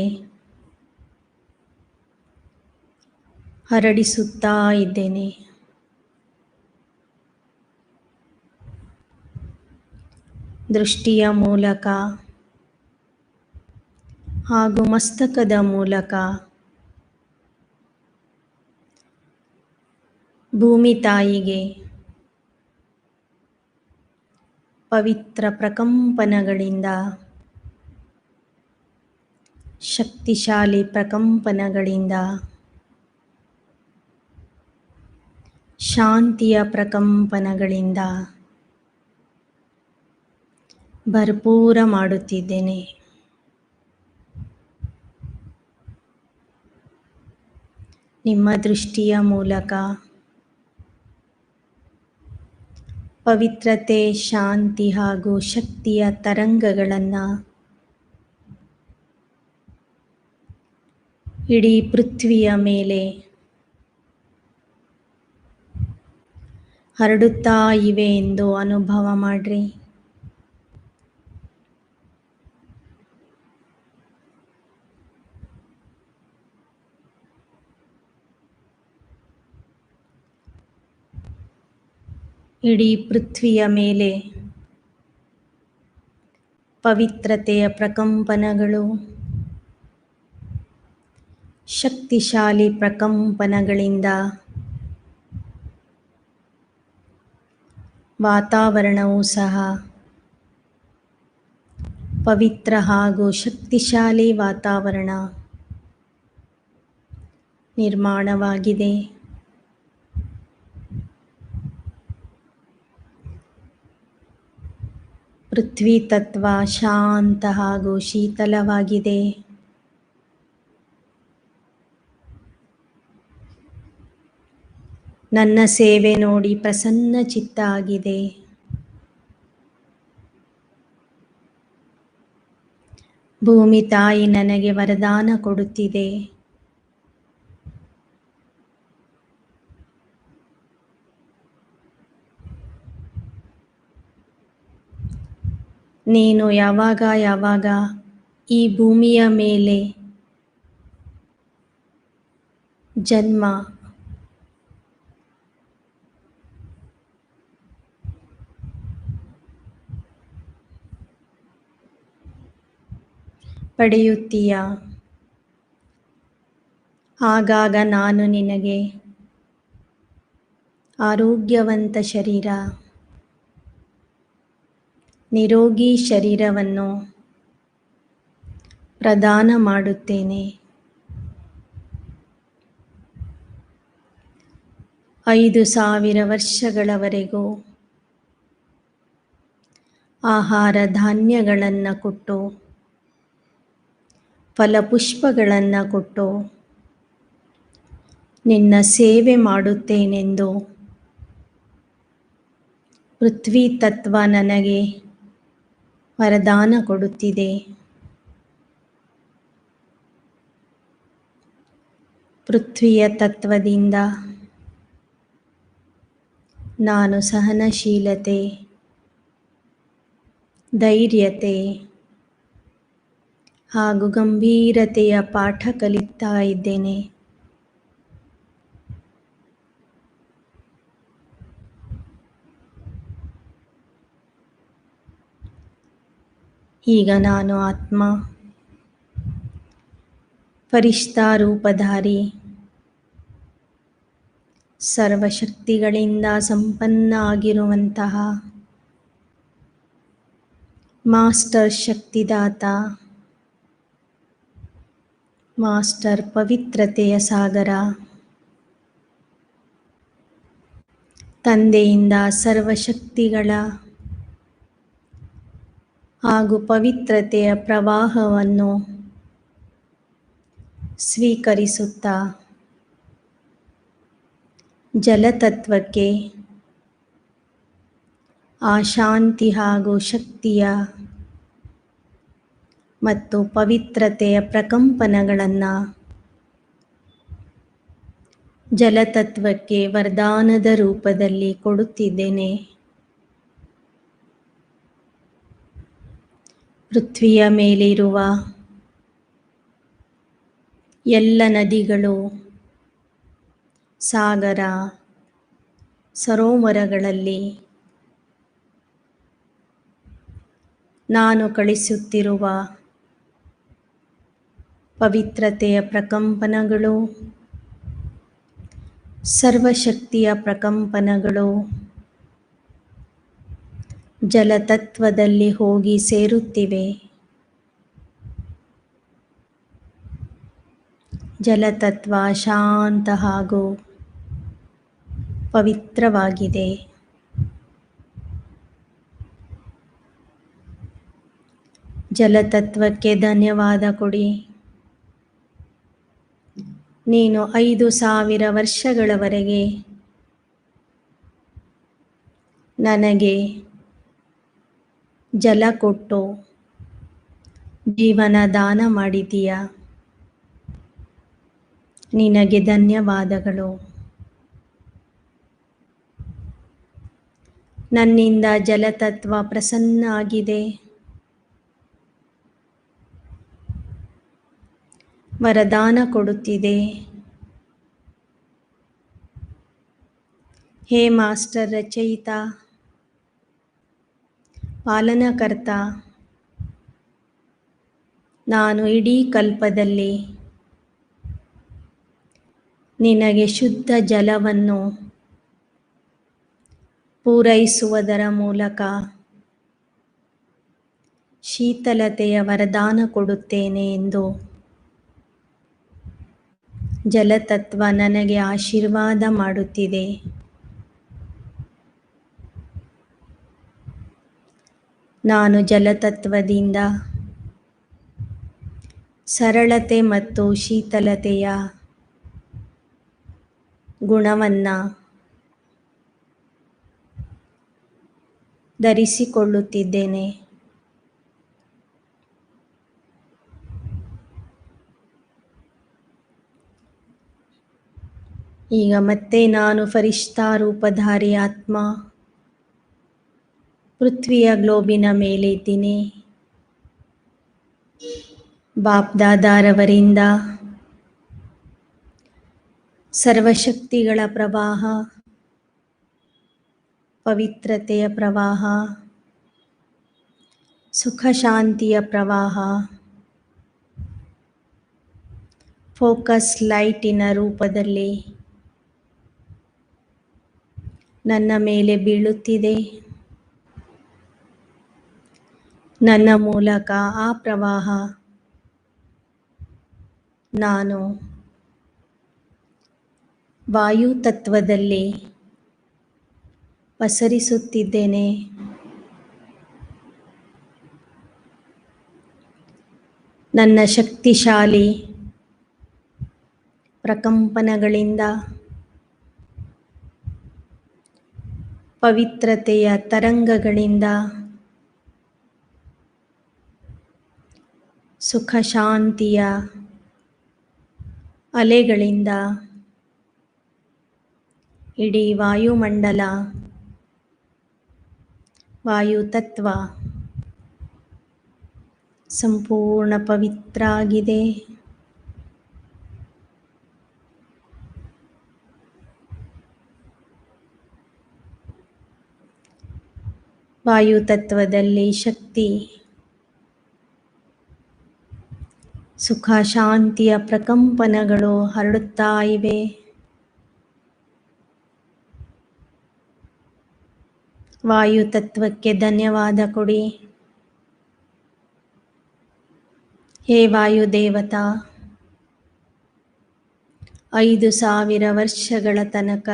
ಹರಡಿಸುತ್ತಾ ಇದ್ದೇನೆ. ದೃಷ್ಟಿಯ ಮೂಲಕ ಹಾಗೂ ಮಸ್ತಕದ ಮೂಲಕ ಭೂಮಿ ತಾಯಿಗೆ ಪವಿತ್ರ ಪ್ರಕಂಪನಗಳಿಂದ, ಶಕ್ತಿಶಾಲಿ ಪ್ರಕಂಪನಗಳಿಂದ, ಶಾಂತಿಯ ಪ್ರಕಂಪನಗಳಿಂದ ಭರ್ಪೂರ ಮಾಡುತ್ತಿದ್ದೇನೆ. ನಿಮ್ಮ ದೃಷ್ಟಿಯ ಮೂಲಕ ಪವಿತ್ರತೆ, ಶಾಂತಿ ಹಾಗೂ ಶಕ್ತಿಯ ತರಂಗಗಳನ್ನು ಇಡೀ ಪೃಥ್ವಿಯ ಮೇಲೆ ಹರಡುತ್ತಾ ಇವೆ ಎಂದು ಅನುಭವ ಮಾಡ್ರಿ. ಇಡೀ ಪೃಥ್ವಿಯ ಮೇಲೆ ಪವಿತ್ರತೆಯ ಪ್ರಕಂಪನಗಳು, ಶಕ್ತಿಶಾಲಿ ಪ್ರಕಂಪನಗಳಿಂದ ವಾತಾವರಣವೂ ಸಹ ಪವಿತ್ರ ಹಾಗೂ ಶಕ್ತಿಶಾಲಿ ವಾತಾವರಣ ನಿರ್ಮಾಣವಾಗಿದೆ. ಪೃಥ್ವಿ ತತ್ವ ಶಾಂತ ಹಾಗೂ ಶೀತಲವಾಗಿದೆ. ನನ್ನ ಸೇವೆ ನೋಡಿ ಪ್ರಸನ್ನ ಚಿತ್ತ ಆಗಿದೆ. ಭೂಮಿ ತಾಯಿ ನನಗೆ ವರದಾನ ಕೊಡುತ್ತಿದೆ. ನೀನು ಯಾವಾಗ ಯಾವಾಗ ಈ ಭೂಮಿಯ ಮೇಲೆ ಜನ್ಮ ಪಡೆಯುತ್ತೀಯ, ಆಗಾಗ ನಾನು ನಿನಗೆ ಆರೋಗ್ಯವಂತ ಶರೀರ, ನಿರೋಗಿ ಶರೀರವನ್ನು ಪ್ರದಾನ ಮಾಡುತ್ತೇನೆ. 5000 ವರ್ಷಗಳವರೆಗೂ ಆಹಾರ ಧಾನ್ಯಗಳನ್ನು ಕೊಟ್ಟು, ಫಲಪುಷ್ಪಗಳನ್ನು ಕೊಟ್ಟು ನಿನ್ನ ಸೇವೆ ಮಾಡುತ್ತೇನೆಂದು ಪೃಥ್ವಿ ತತ್ವ ನನಗೆ ವರದಾನ ಕೊಡುತ್ತಿದೆ. ಪೃಥ್ವಿಯ ತತ್ವದಿಂದ ನಾನು ಸಹನಶೀಲತೆ, ಧೈರ್ಯತೆ ಹಾಗೂ ಗಂಭೀರತೆಯ ಪಾಠ ಕಲಿತಾ ಇದ್ದೇನೆ. ಈಗ ನಾನು ಆತ್ಮ, ಫರಿಷ್ಠಾ ರೂಪಧಾರಿ, ಸರ್ವಶಕ್ತಿಗಳಿಂದ ಸಂಪನ್ನ ಆಗಿರುವಂತಹ ಮಾಸ್ಟರ್ ಶಕ್ತಿದಾತ, ಮಾಸ್ಟರ್ ಪವಿತ್ರತೆಯ ಸಾಗರ, ತಂದೆಯಿಂದ ಸರ್ವಶಕ್ತಿಗಳ ಹಾಗೂ ಪವಿತ್ರತೆಯ ಪ್ರವಾಹವನ್ನು ಸ್ವೀಕರಿಸುತ್ತಾ ಜಲತತ್ವಕ್ಕೆ ಆ ಶಾಂತಿ ಹಾಗೂ ಶಕ್ತಿಯ ಮತ್ತು ಪವಿತ್ರತೆಯ ಪ್ರಕಂಪನಗಳನ್ನು ಜಲತತ್ವಕ್ಕೆ ವರದಾನದ ರೂಪದಲ್ಲಿ ಕೊಡುತ್ತಿದ್ದೇನೆ. ಪೃಥ್ವಿಯ ಮೇಲಿರುವ ಎಲ್ಲ ನದಿಗಳು, ಸಾಗರ, ಸರೋವರಗಳಲ್ಲಿ ನಾನು ಕಳಿಸುತ್ತಿರುವ ಪವಿತ್ರತೆಯ ಪ್ರಕಂಪನಗಳು, ಸರ್ವಶಕ್ತಿಯ ಪ್ರಕಂಪನಗಳು ಜಲತತ್ವದಲ್ಲಿ ಹೋಗಿ ಸೇರುತ್ತಿವೆ. ಜಲತತ್ವ ಶಾಂತ ಹಾಗೂ ಪವಿತ್ರವಾಗಿದೆ. ಜಲತತ್ವಕ್ಕೆ ಧನ್ಯವಾದ ಕೊಡಿ. ನೀನು 5000 ವರ್ಷಗಳವರೆಗೆ ನನಗೆ ಜಲ ಕೊಟ್ಟು ಜೀವನ ದಾನ ಮಾಡಿದೀಯ. ನಿನಗೆ ಧನ್ಯವಾದಗಳು. ನನ್ನಿಂದ ಜಲತತ್ವ ಪ್ರಸನ್ನ ಆಗಿದೆ. ವರದಾನ ಕೊಡುತ್ತಿದೆ. ಹೇ ಮಾಸ್ಟರ್ ರಚಯಿತ, ಪಾಲನಕರ್ತ, ನಾನು ಇಡೀ ಕಲ್ಪದಲ್ಲಿ ನಿನಗೆ ಶುದ್ಧ ಜಲವನ್ನು ಪೂರೈಸುವುದರ ಮೂಲಕ ಶೀತಲತೆಯ ವರದಾನ ಕೊಡುತ್ತೇನೆ ಎಂದು ಜಲತತ್ವ ನನಗೆ ಆಶೀರ್ವಾದ ಮಾಡುತ್ತಿದೆ. ನಾನು ಜಲತತ್ವದಿಂದ ಸರಳತೆ ಮತ್ತು ಶೀತಲತೆಯ ಗುಣವನ್ನು ಧರಿಸಿಕೊಳ್ಳುತ್ತಿದ್ದೇನೆ. ಈಗ ಮತ್ತೆ ನಾನು ಫರಿಷ್ಠಾ ರೂಪಧಾರಿ ಆತ್ಮ ಪೃಥ್ವಿಯ ಗ್ಲೋಬಿನ ಮೇಲೆ ಇದ್ದೀನಿ. ಬಾಪ್ದಾದಾರವರಿಂದ ಸರ್ವಶಕ್ತಿಗಳ ಪ್ರವಾಹ, ಪವಿತ್ರತೆಯ ಪ್ರವಾಹ, ಸುಖ ಶಾಂತಿಯ ಪ್ರವಾಹ, ಫೋಕಸ್ ಲೈಟಿನ ರೂಪದಲ್ಲಿ ನನ್ನ ಮೇಲೆ ಬೀಳುತ್ತಿದೆ. ನನ್ನ ಮೂಲಕ ಆ ಪ್ರವಾಹ ನಾನು ವಾಯು ತತ್ವದಲ್ಲಿ ಪಸರಿಸುತ್ತಿದ್ದೇನೆ. ನನ್ನ ಶಕ್ತಿಶಾಲಿ ಪ್ರಕಂಪನಗಳಿಂದ ಪವಿತ್ರತೆಯ ತರಂಗಗಳಿಂದ ಸುಖ ಶಾಂತಿಯ ಅಲೆಗಳಿಂದ ಇಡೀ ವಾಯುಮಂಡಲ ವಾಯುತತ್ವ ಸಂಪೂರ್ಣ ಪವಿತ್ರ ಆಗಿದೆ. ವಾಯುತತ್ವದಲ್ಲಿ ಶಕ್ತಿ ಸುಖ ಶಾಂತಿಯ ಪ್ರಕಂಪನಗಳು ಹರಡುತ್ತಾ ಇವೆ. ವಾಯುತತ್ವಕ್ಕೆ ಧನ್ಯವಾದ ಕೊಡಿ. ಹೇ ವಾಯುದೇವತಾ, 5000 ವರ್ಷಗಳ ತನಕ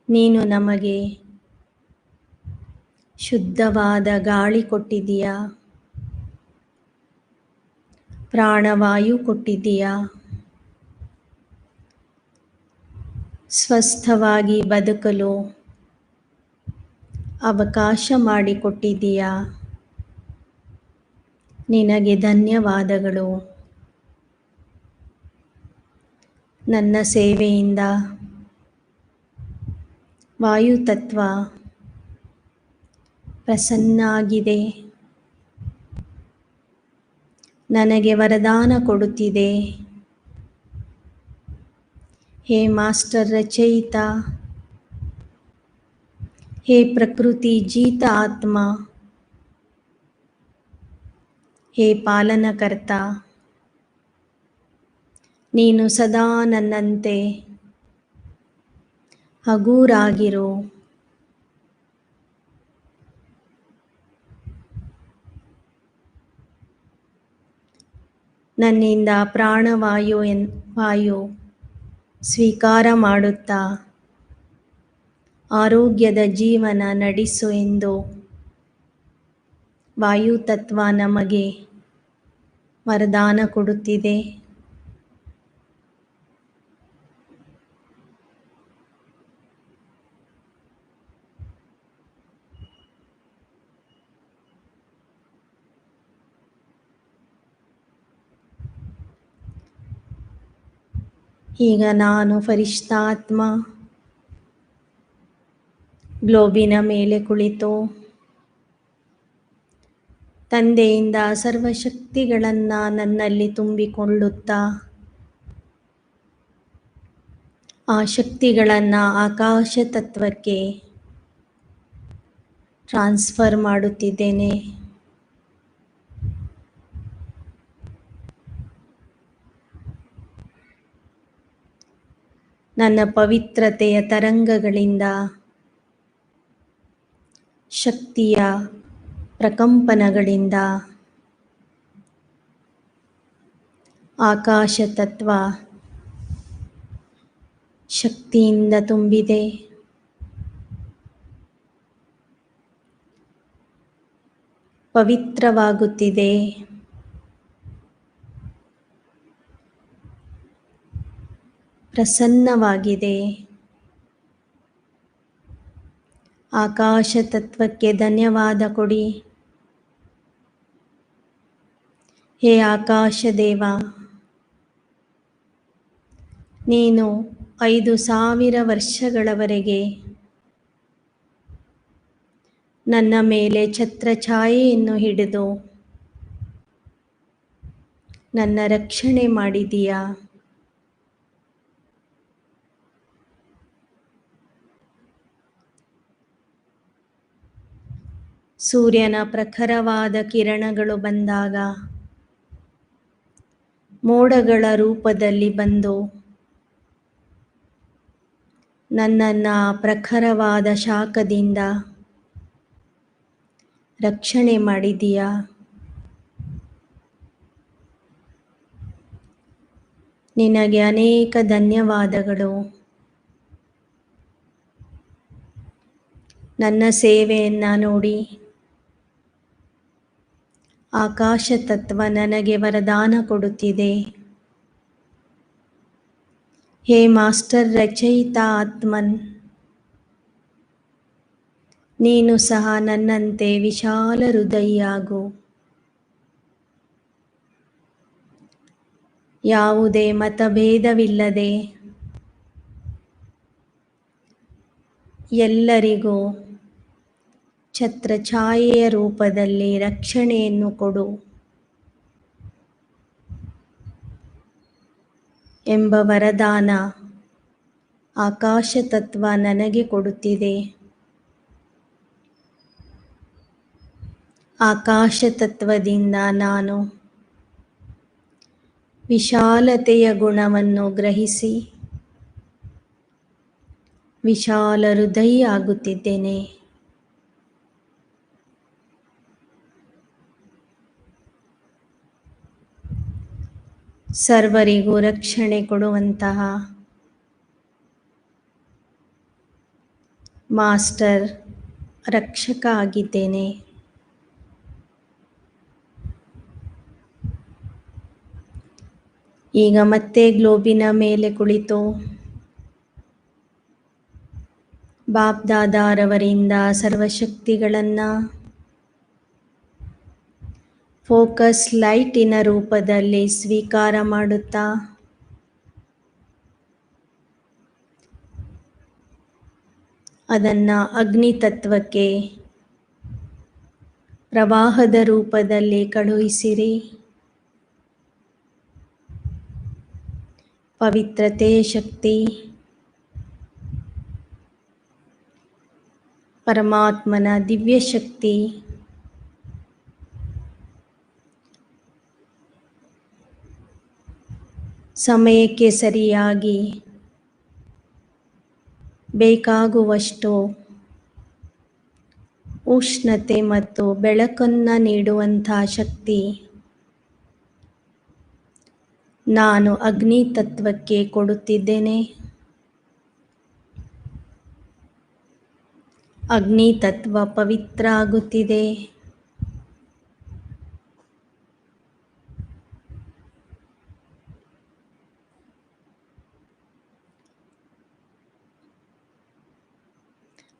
ನೀನು ನಮಗೆ ಶುದ್ಧವಾದ ಗಾಳಿ ಕೊಟ್ಟಿದ್ದೀಯಾ, ಪ್ರಾಣವಾಯು ಕೊಟ್ಟಿದ್ದೀಯಾ, ಸ್ವಸ್ಥವಾಗಿ ಬದುಕಲು ಅವಕಾಶ ಮಾಡಿಕೊಟ್ಟಿದ್ದೀಯಾ. ನಿನಗೆ ಧನ್ಯವಾದಗಳು. ನನ್ನ ಸೇವೆಯಿಂದ ವಾಯುತತ್ವ ಪ್ರಸನ್ನ ಆಗಿದೆ, ನನಗೆ ವರದಾನ ಕೊಡುತ್ತಿದೆ. ಹೇ ಮಾಸ್ಟರ್ ರಚಯಿತ, ಹೇ ಪ್ರಕೃತಿ ಜೀತ ಆತ್ಮ, ಹೇ ಪಾಲನಕರ್ತ, ನೀನು ಸದಾ ನನ್ನಂತೆ ಹಗೂರಾಗಿರು. ನನ್ನಿಂದ ವಾಯು ಸ್ವೀಕಾರ ಮಾಡುತ್ತಾ ಆರೋಗ್ಯದ ಜೀವನ ನಡೆಸು ಎಂದು ವಾಯುತತ್ವ ನಮಗೆ ವರದಾನ ಕೊಡುತ್ತಿದೆ. ಈಗ ನಾನು ಫರಿಷ್ಠಾತ್ಮ ಗ್ಲೋಬಿನ ಮೇಲೆ ಕುಳಿತು ತಂದೆಯಿಂದ ಸರ್ವಶಕ್ತಿಗಳನ್ನು ನನ್ನಲ್ಲಿ ತುಂಬಿಕೊಳ್ಳುತ್ತಾ ಆ ಶಕ್ತಿಗಳನ್ನು ಆಕಾಶ ತತ್ವಕ್ಕೆ ಟ್ರಾನ್ಸ್ಫರ್ ಮಾಡುತ್ತಿದ್ದೇನೆ. ನನ್ನ ಪವಿತ್ರತೆಯ ತರಂಗಗಳಿಂದ ಶಕ್ತಿಯ ಪ್ರಕಂಪನಗಳಿಂದ ಆಕಾಶ ತತ್ವ ಶಕ್ತಿಯಿಂದ ತುಂಬಿದೆ. ಪವಿತ್ರವಾಗುತ್ತಿದೆ. ಪ್ರಸನ್ನವಾಗಿದೆ. ಆಕಾಶ ತತ್ವಕ್ಕೆ ಧನ್ಯವಾದ ಕೊಡಿ. ಹೇ ಆಕಾಶ ದೇವ, ನೀನು 5000 ವರ್ಷಗಳವರೆಗೆ ನನ್ನ ಮೇಲೆ ಛತ್ರಛಾಯೆಯನ್ನು ಹಿಡಿದು ನನ್ನ ರಕ್ಷಣೆ ಮಾಡಿದೀಯಾ. ಸೂರ್ಯನ ಪ್ರಖರವಾದ ಕಿರಣಗಳು ಬಂದಾಗ ಮೋಡಗಳ ರೂಪದಲ್ಲಿ ಬಂದು ನನ್ನನ್ನು ಪ್ರಖರವಾದ ಶಾಖದಿಂದ ರಕ್ಷಣೆ ಮಾಡಿದೀಯಾ. ನಿನಗೆ ಅನೇಕ ಧನ್ಯವಾದಗಳು. ನನ್ನ ಸೇವೆಯನ್ನು ನೋಡಿ ಆಕಾಶ ತತ್ವ ನನಗೆ ವರದಾನ ಕೊಡುತ್ತಿದೆ. ಹೇ ಮಾಸ್ಟರ್ ರಚಯಿತ ಆತ್ಮನ್, ನೀನು ಸಹ ನನ್ನಂತೆ ವಿಶಾಲ ಹೃದಯಿಯಾಗು. ಯಾವುದೇ ಮತಭೇದವಿಲ್ಲದೆ ಎಲ್ಲರಿಗೂ ಛತ್ರಛಾಯೆಯ ರೂಪದಲ್ಲಿ ರಕ್ಷಣೆಯನ್ನು ಕೊಡು ಎಂಬ ವರದಾನ ಆಕಾಶ ತತ್ವ ನನಗೆ ಕೊಡುತ್ತಿದೆ. ಆಕಾಶ ತತ್ವದಿಂದ ನಾನು ವಿಶಾಲತೆಯ ಗುಣವನ್ನು ಗ್ರಹಿಸಿ ವಿಶಾಲ ಹೃದಯಿ ಆಗುತ್ತಿದ್ದೇನೆ. ಸರ್ವರಿಗೂ ರಕ್ಷಣೆ ಕೊಡುವಂತಹ ಮಾಸ್ಟರ್ ರಕ್ಷಕ ಆಗಿದ್ದೇನೆ. ಈಗ ಮತ್ತೆ ಗ್ಲೋಬಿನ ಮೇಲೆ ಕುಳಿತು ಬಾಪ್ ದಾದಾರವರಿಂದ ಸರ್ವಶಕ್ತಿಗಳನ್ನು ಫೋಕಸ್ ಲೈಟಿನ ರೂಪದಲ್ಲಿ ಸ್ವೀಕಾರ ಮಾಡುತ್ತಾ ಅದನ್ನು ಅಗ್ನಿ ತತ್ವಕ್ಕೆ ಪ್ರವಾಹದ ರೂಪದಲ್ಲಿ ಕಳುಹಿಸಿರಿ. ಪವಿತ್ರತೆಯ ಶಕ್ತಿ, ಪರಮಾತ್ಮನ ದಿವ್ಯ ಶಕ್ತಿ ಸಮಯಕ್ಕೆ ಸರಿಯಾಗಿ ಬೇಕಾಗುವಷ್ಟು ಉಷ್ಣತೆ ಮತ್ತು ಬೆಳಕನ್ನು ನೀಡುವಂಥ ಶಕ್ತಿ ನಾನು ಅಗ್ನಿ ತತ್ವಕ್ಕೆ ಕೊಡುತ್ತಿದ್ದೇನೆ. ಅಗ್ನಿ ತತ್ವ ಪವಿತ್ರ ಆಗುತ್ತಿದೆ.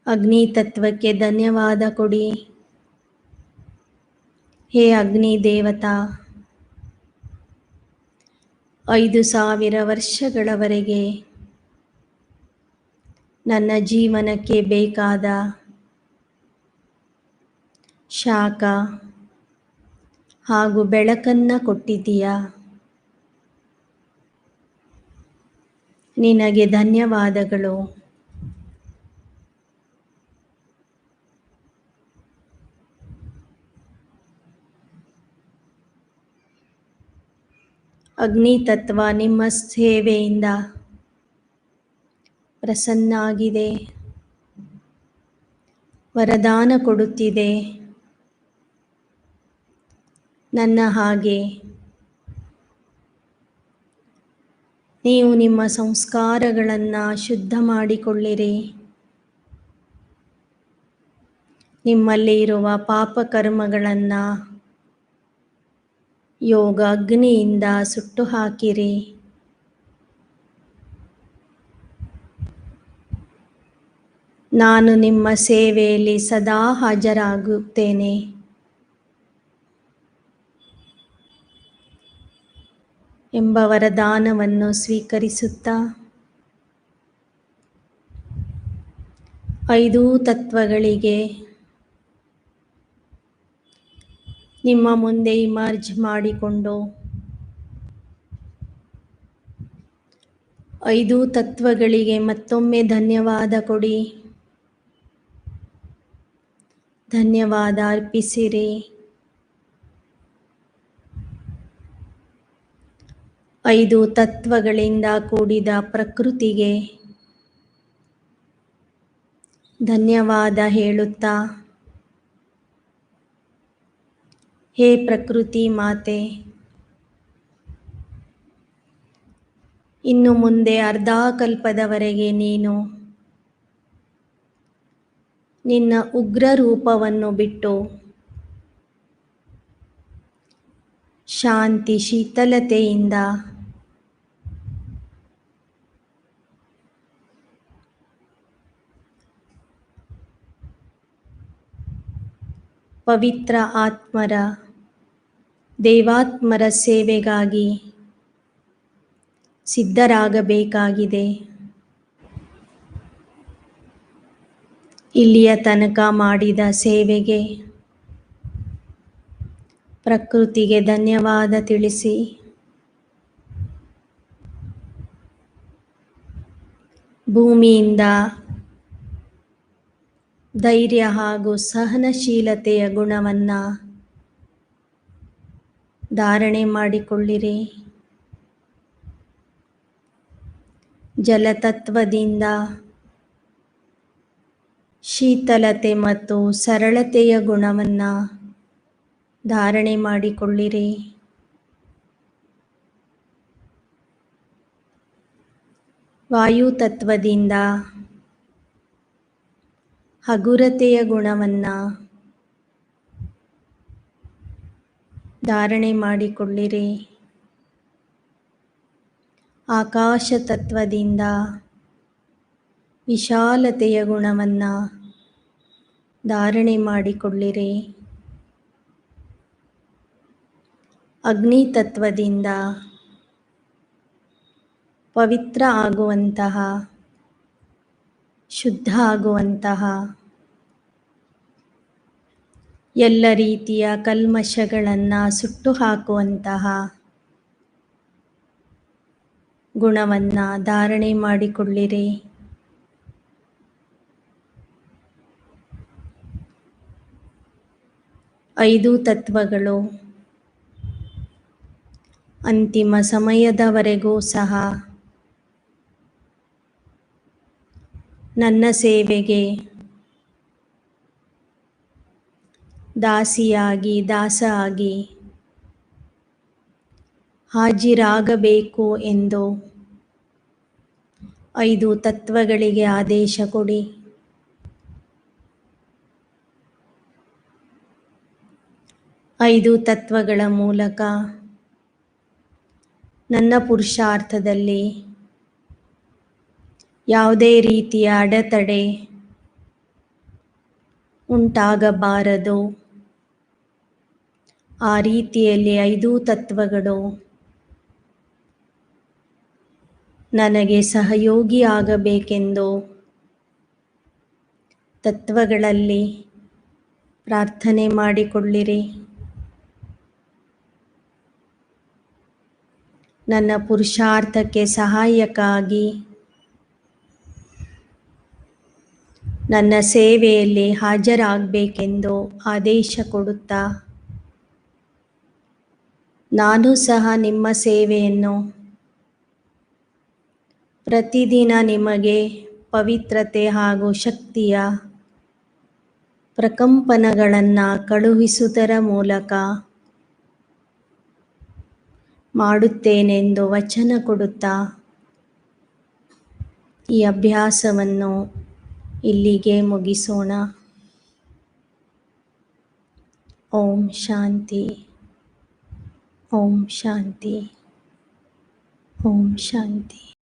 ಅಗ್ನಿ ತತ್ವಕ್ಕೆ ಧನ್ಯವಾದ ಕೊಡಿ. ಹೇ ಅಗ್ನಿ ದೇವತಾ, 5000 ವರ್ಷಗಳವರೆಗೆ ನನ್ನ ಜೀವನಕ್ಕೆ ಬೇಕಾದ ಶಾಖ ಹಾಗೂ ಬೆಳಕನ್ನು ಕೊಟ್ಟಿದ್ದೀಯಾ. ನಿನಗೆ ಧನ್ಯವಾದಗಳು. ಅಗ್ನಿ ತತ್ವ ನಿಮ್ಮ ಸೇವೆಯಿಂದ ಪ್ರಸನ್ನ ಆಗಿದೆ, ವರದಾನ ಕೊಡುತ್ತಿದೆ. ನನ್ನ ಹಾಗೆ ನೀವು ನಿಮ್ಮ ಸಂಸ್ಕಾರಗಳನ್ನು ಶುದ್ಧ ಮಾಡಿಕೊಳ್ಳಿರಿ. ನಿಮ್ಮಲ್ಲಿ ಇರುವ ಪಾಪಕರ್ಮಗಳನ್ನು ಯೋಗ ಅಗ್ನಿಯಿಂದ ಸುಟ್ಟು ಹಾಕಿರಿ. ನಾನು ನಿಮ್ಮ ಸೇವೆಯಲ್ಲಿ ಸದಾ ಹಾಜರಾಗುತ್ತೇನೆ. ಎಂಬ ವರದಾನವನ್ನು ಸ್ವೀಕರಿಸುತ್ತಾ 5 ತತ್ವಗಳಿಗೆ ನಿಮ್ಮ ಮುಂದೆ ಇಮರ್ಜ್ ಮಾಡಿಕೊಂಡು 5 ತತ್ವಗಳಿಗೆ ಮತ್ತೊಮ್ಮೆ ಧನ್ಯವಾದ ಕೊಡಿ. ಧನ್ಯವಾದ ಅರ್ಪಿಸಿರಿ. 5 ತತ್ವಗಳಿಂದ ಕೂಡಿದ ಪ್ರಕೃತಿಗೆ ಧನ್ಯವಾದ ಹೇಳುತ್ತಾ, ಹೇ ಪ್ರಕೃತಿ ಮಾತೆ, ಇನ್ನು ಮುಂದೆ ಅರ್ಧ ಕಲ್ಪದವರೆಗೆ ನೀನು ನಿನ್ನ ಉಗ್ರ ರೂಪವನ್ನು ಬಿಟ್ಟು ಶಾಂತಿ ಶೀತಲತೆಯಿಂದ ಪವಿತ್ರ ಆತ್ಮರ ದೇವಾತ್ಮರ ಸೇವೆಗಾಗಿ ಸಿದ್ಧರಾಗಬೇಕಾಗಿದೆ. ಇಲ್ಲಿಯ ತನಕ ಮಾಡಿದ ಸೇವೆಗೆ ಪ್ರಕೃತಿಗೆ ಧನ್ಯವಾದ ತಿಳಿಸಿ ಭೂಮಿಯಿಂದ ಧೈರ್ಯ ಹಾಗೂ ಸಹನಶೀಲತೆಯ ಗುಣವನ್ನು ಧಾರಣೆ ಮಾಡಿಕೊಳ್ಳಿರಿ. ಜಲತತ್ವದಿಂದ ಶೀತಲತೆ ಮತ್ತು ಸರಳತೆಯ ಗುಣವನ್ನು ಧಾರಣೆ ಮಾಡಿಕೊಳ್ಳಿರಿ. ವಾಯುತತ್ವದಿಂದ ಹಗುರತೆಯ ಗುಣವನ್ನು ಧಾರಣೆ ಮಾಡಿಕೊಳ್ಳಿರಿ. ಆಕಾಶ ತತ್ವದಿಂದ ವಿಶಾಲತೆಯ ಗುಣವನ್ನು ಧಾರಣೆ ಮಾಡಿಕೊಳ್ಳಿರಿ. ಅಗ್ನಿ ತತ್ವದಿಂದ ಪವಿತ್ರ ಆಗುವಂತಹ ಶುದ್ಧ ಆಗುವಂತಹ ಎಲ್ಲ ರೀತಿಯ ಕಲ್ಮಶಗಳನ್ನು ಸುಟ್ಟು ಹಾಕುವಂತಹ ಗುಣವನ್ನು ಧಾರಣೆ ಮಾಡಿಕೊಳ್ಳಿರಿ. ಐದು ತತ್ವಗಳು ಅಂತಿಮ ಸಮಯದವರೆಗೂ ಸಹ ನನ್ನ ಸೇವೆಗೆ ದಾಸಿಯಾಗಿ ದಾಸ ಆಗಿ ಹಾಜಿರಾಗಬೇಕು ಎಂದು ಐದು ತತ್ವಗಳಿಗೆ ಆದೇಶ ಕೊಡಿ. ಐದು ತತ್ವಗಳ ಮೂಲಕ ನನ್ನ ಪುರುಷಾರ್ಥದಲ್ಲಿ ಯಾವುದೇ ರೀತಿಯ ಅಡೆತಡೆ ಉಂಟಾಗಬಾರದು. ಆ ರೀತಿಯಲ್ಲಿ ಐದು ತತ್ವಗಳು ನನಗೆ ಸಹಯೋಗಿ ಆಗಬೇಕೆಂದು ತತ್ವಗಳಲ್ಲಿ ಪ್ರಾರ್ಥನೆ ಮಾಡಿಕೊಳ್ಳಿರಿ. ನನ್ನ ಪುರುಷಾರ್ಥಕ್ಕೆ ಸಹಾಯಕ್ಕಾಗಿ ನನ್ನ ಸೇವೆಯಲ್ಲಿ ಹಾಜರಾಗಬೇಕೆಂದು ಆದೇಶ ಕೊಡುತ್ತಾ ನಾನು ಸಹ ನಿಮ್ಮ ಸೇವೆಯನ್ನು ಪ್ರತಿದಿನ ನಿಮಗೆ ಪವಿತ್ರತೆ ಹಾಗೂ ಶಕ್ತಿಯ ಪ್ರಕಂಪನಗಳನ್ನು ಕಳುಹಿಸುವುದರ ಮೂಲಕ ಮಾಡುತ್ತೇನೆಂದು ವಚನ ಕೊಡುತ್ತಾ ಈ ಅಭ್ಯಾಸವನ್ನು ಇಲ್ಲಿಗೆ ಮುಗಿಸೋಣ. ಓಂ ಶಾಂತಿ, ಓಂ ಶಾಂತಿ, ಓಂ ಶಾಂತಿ.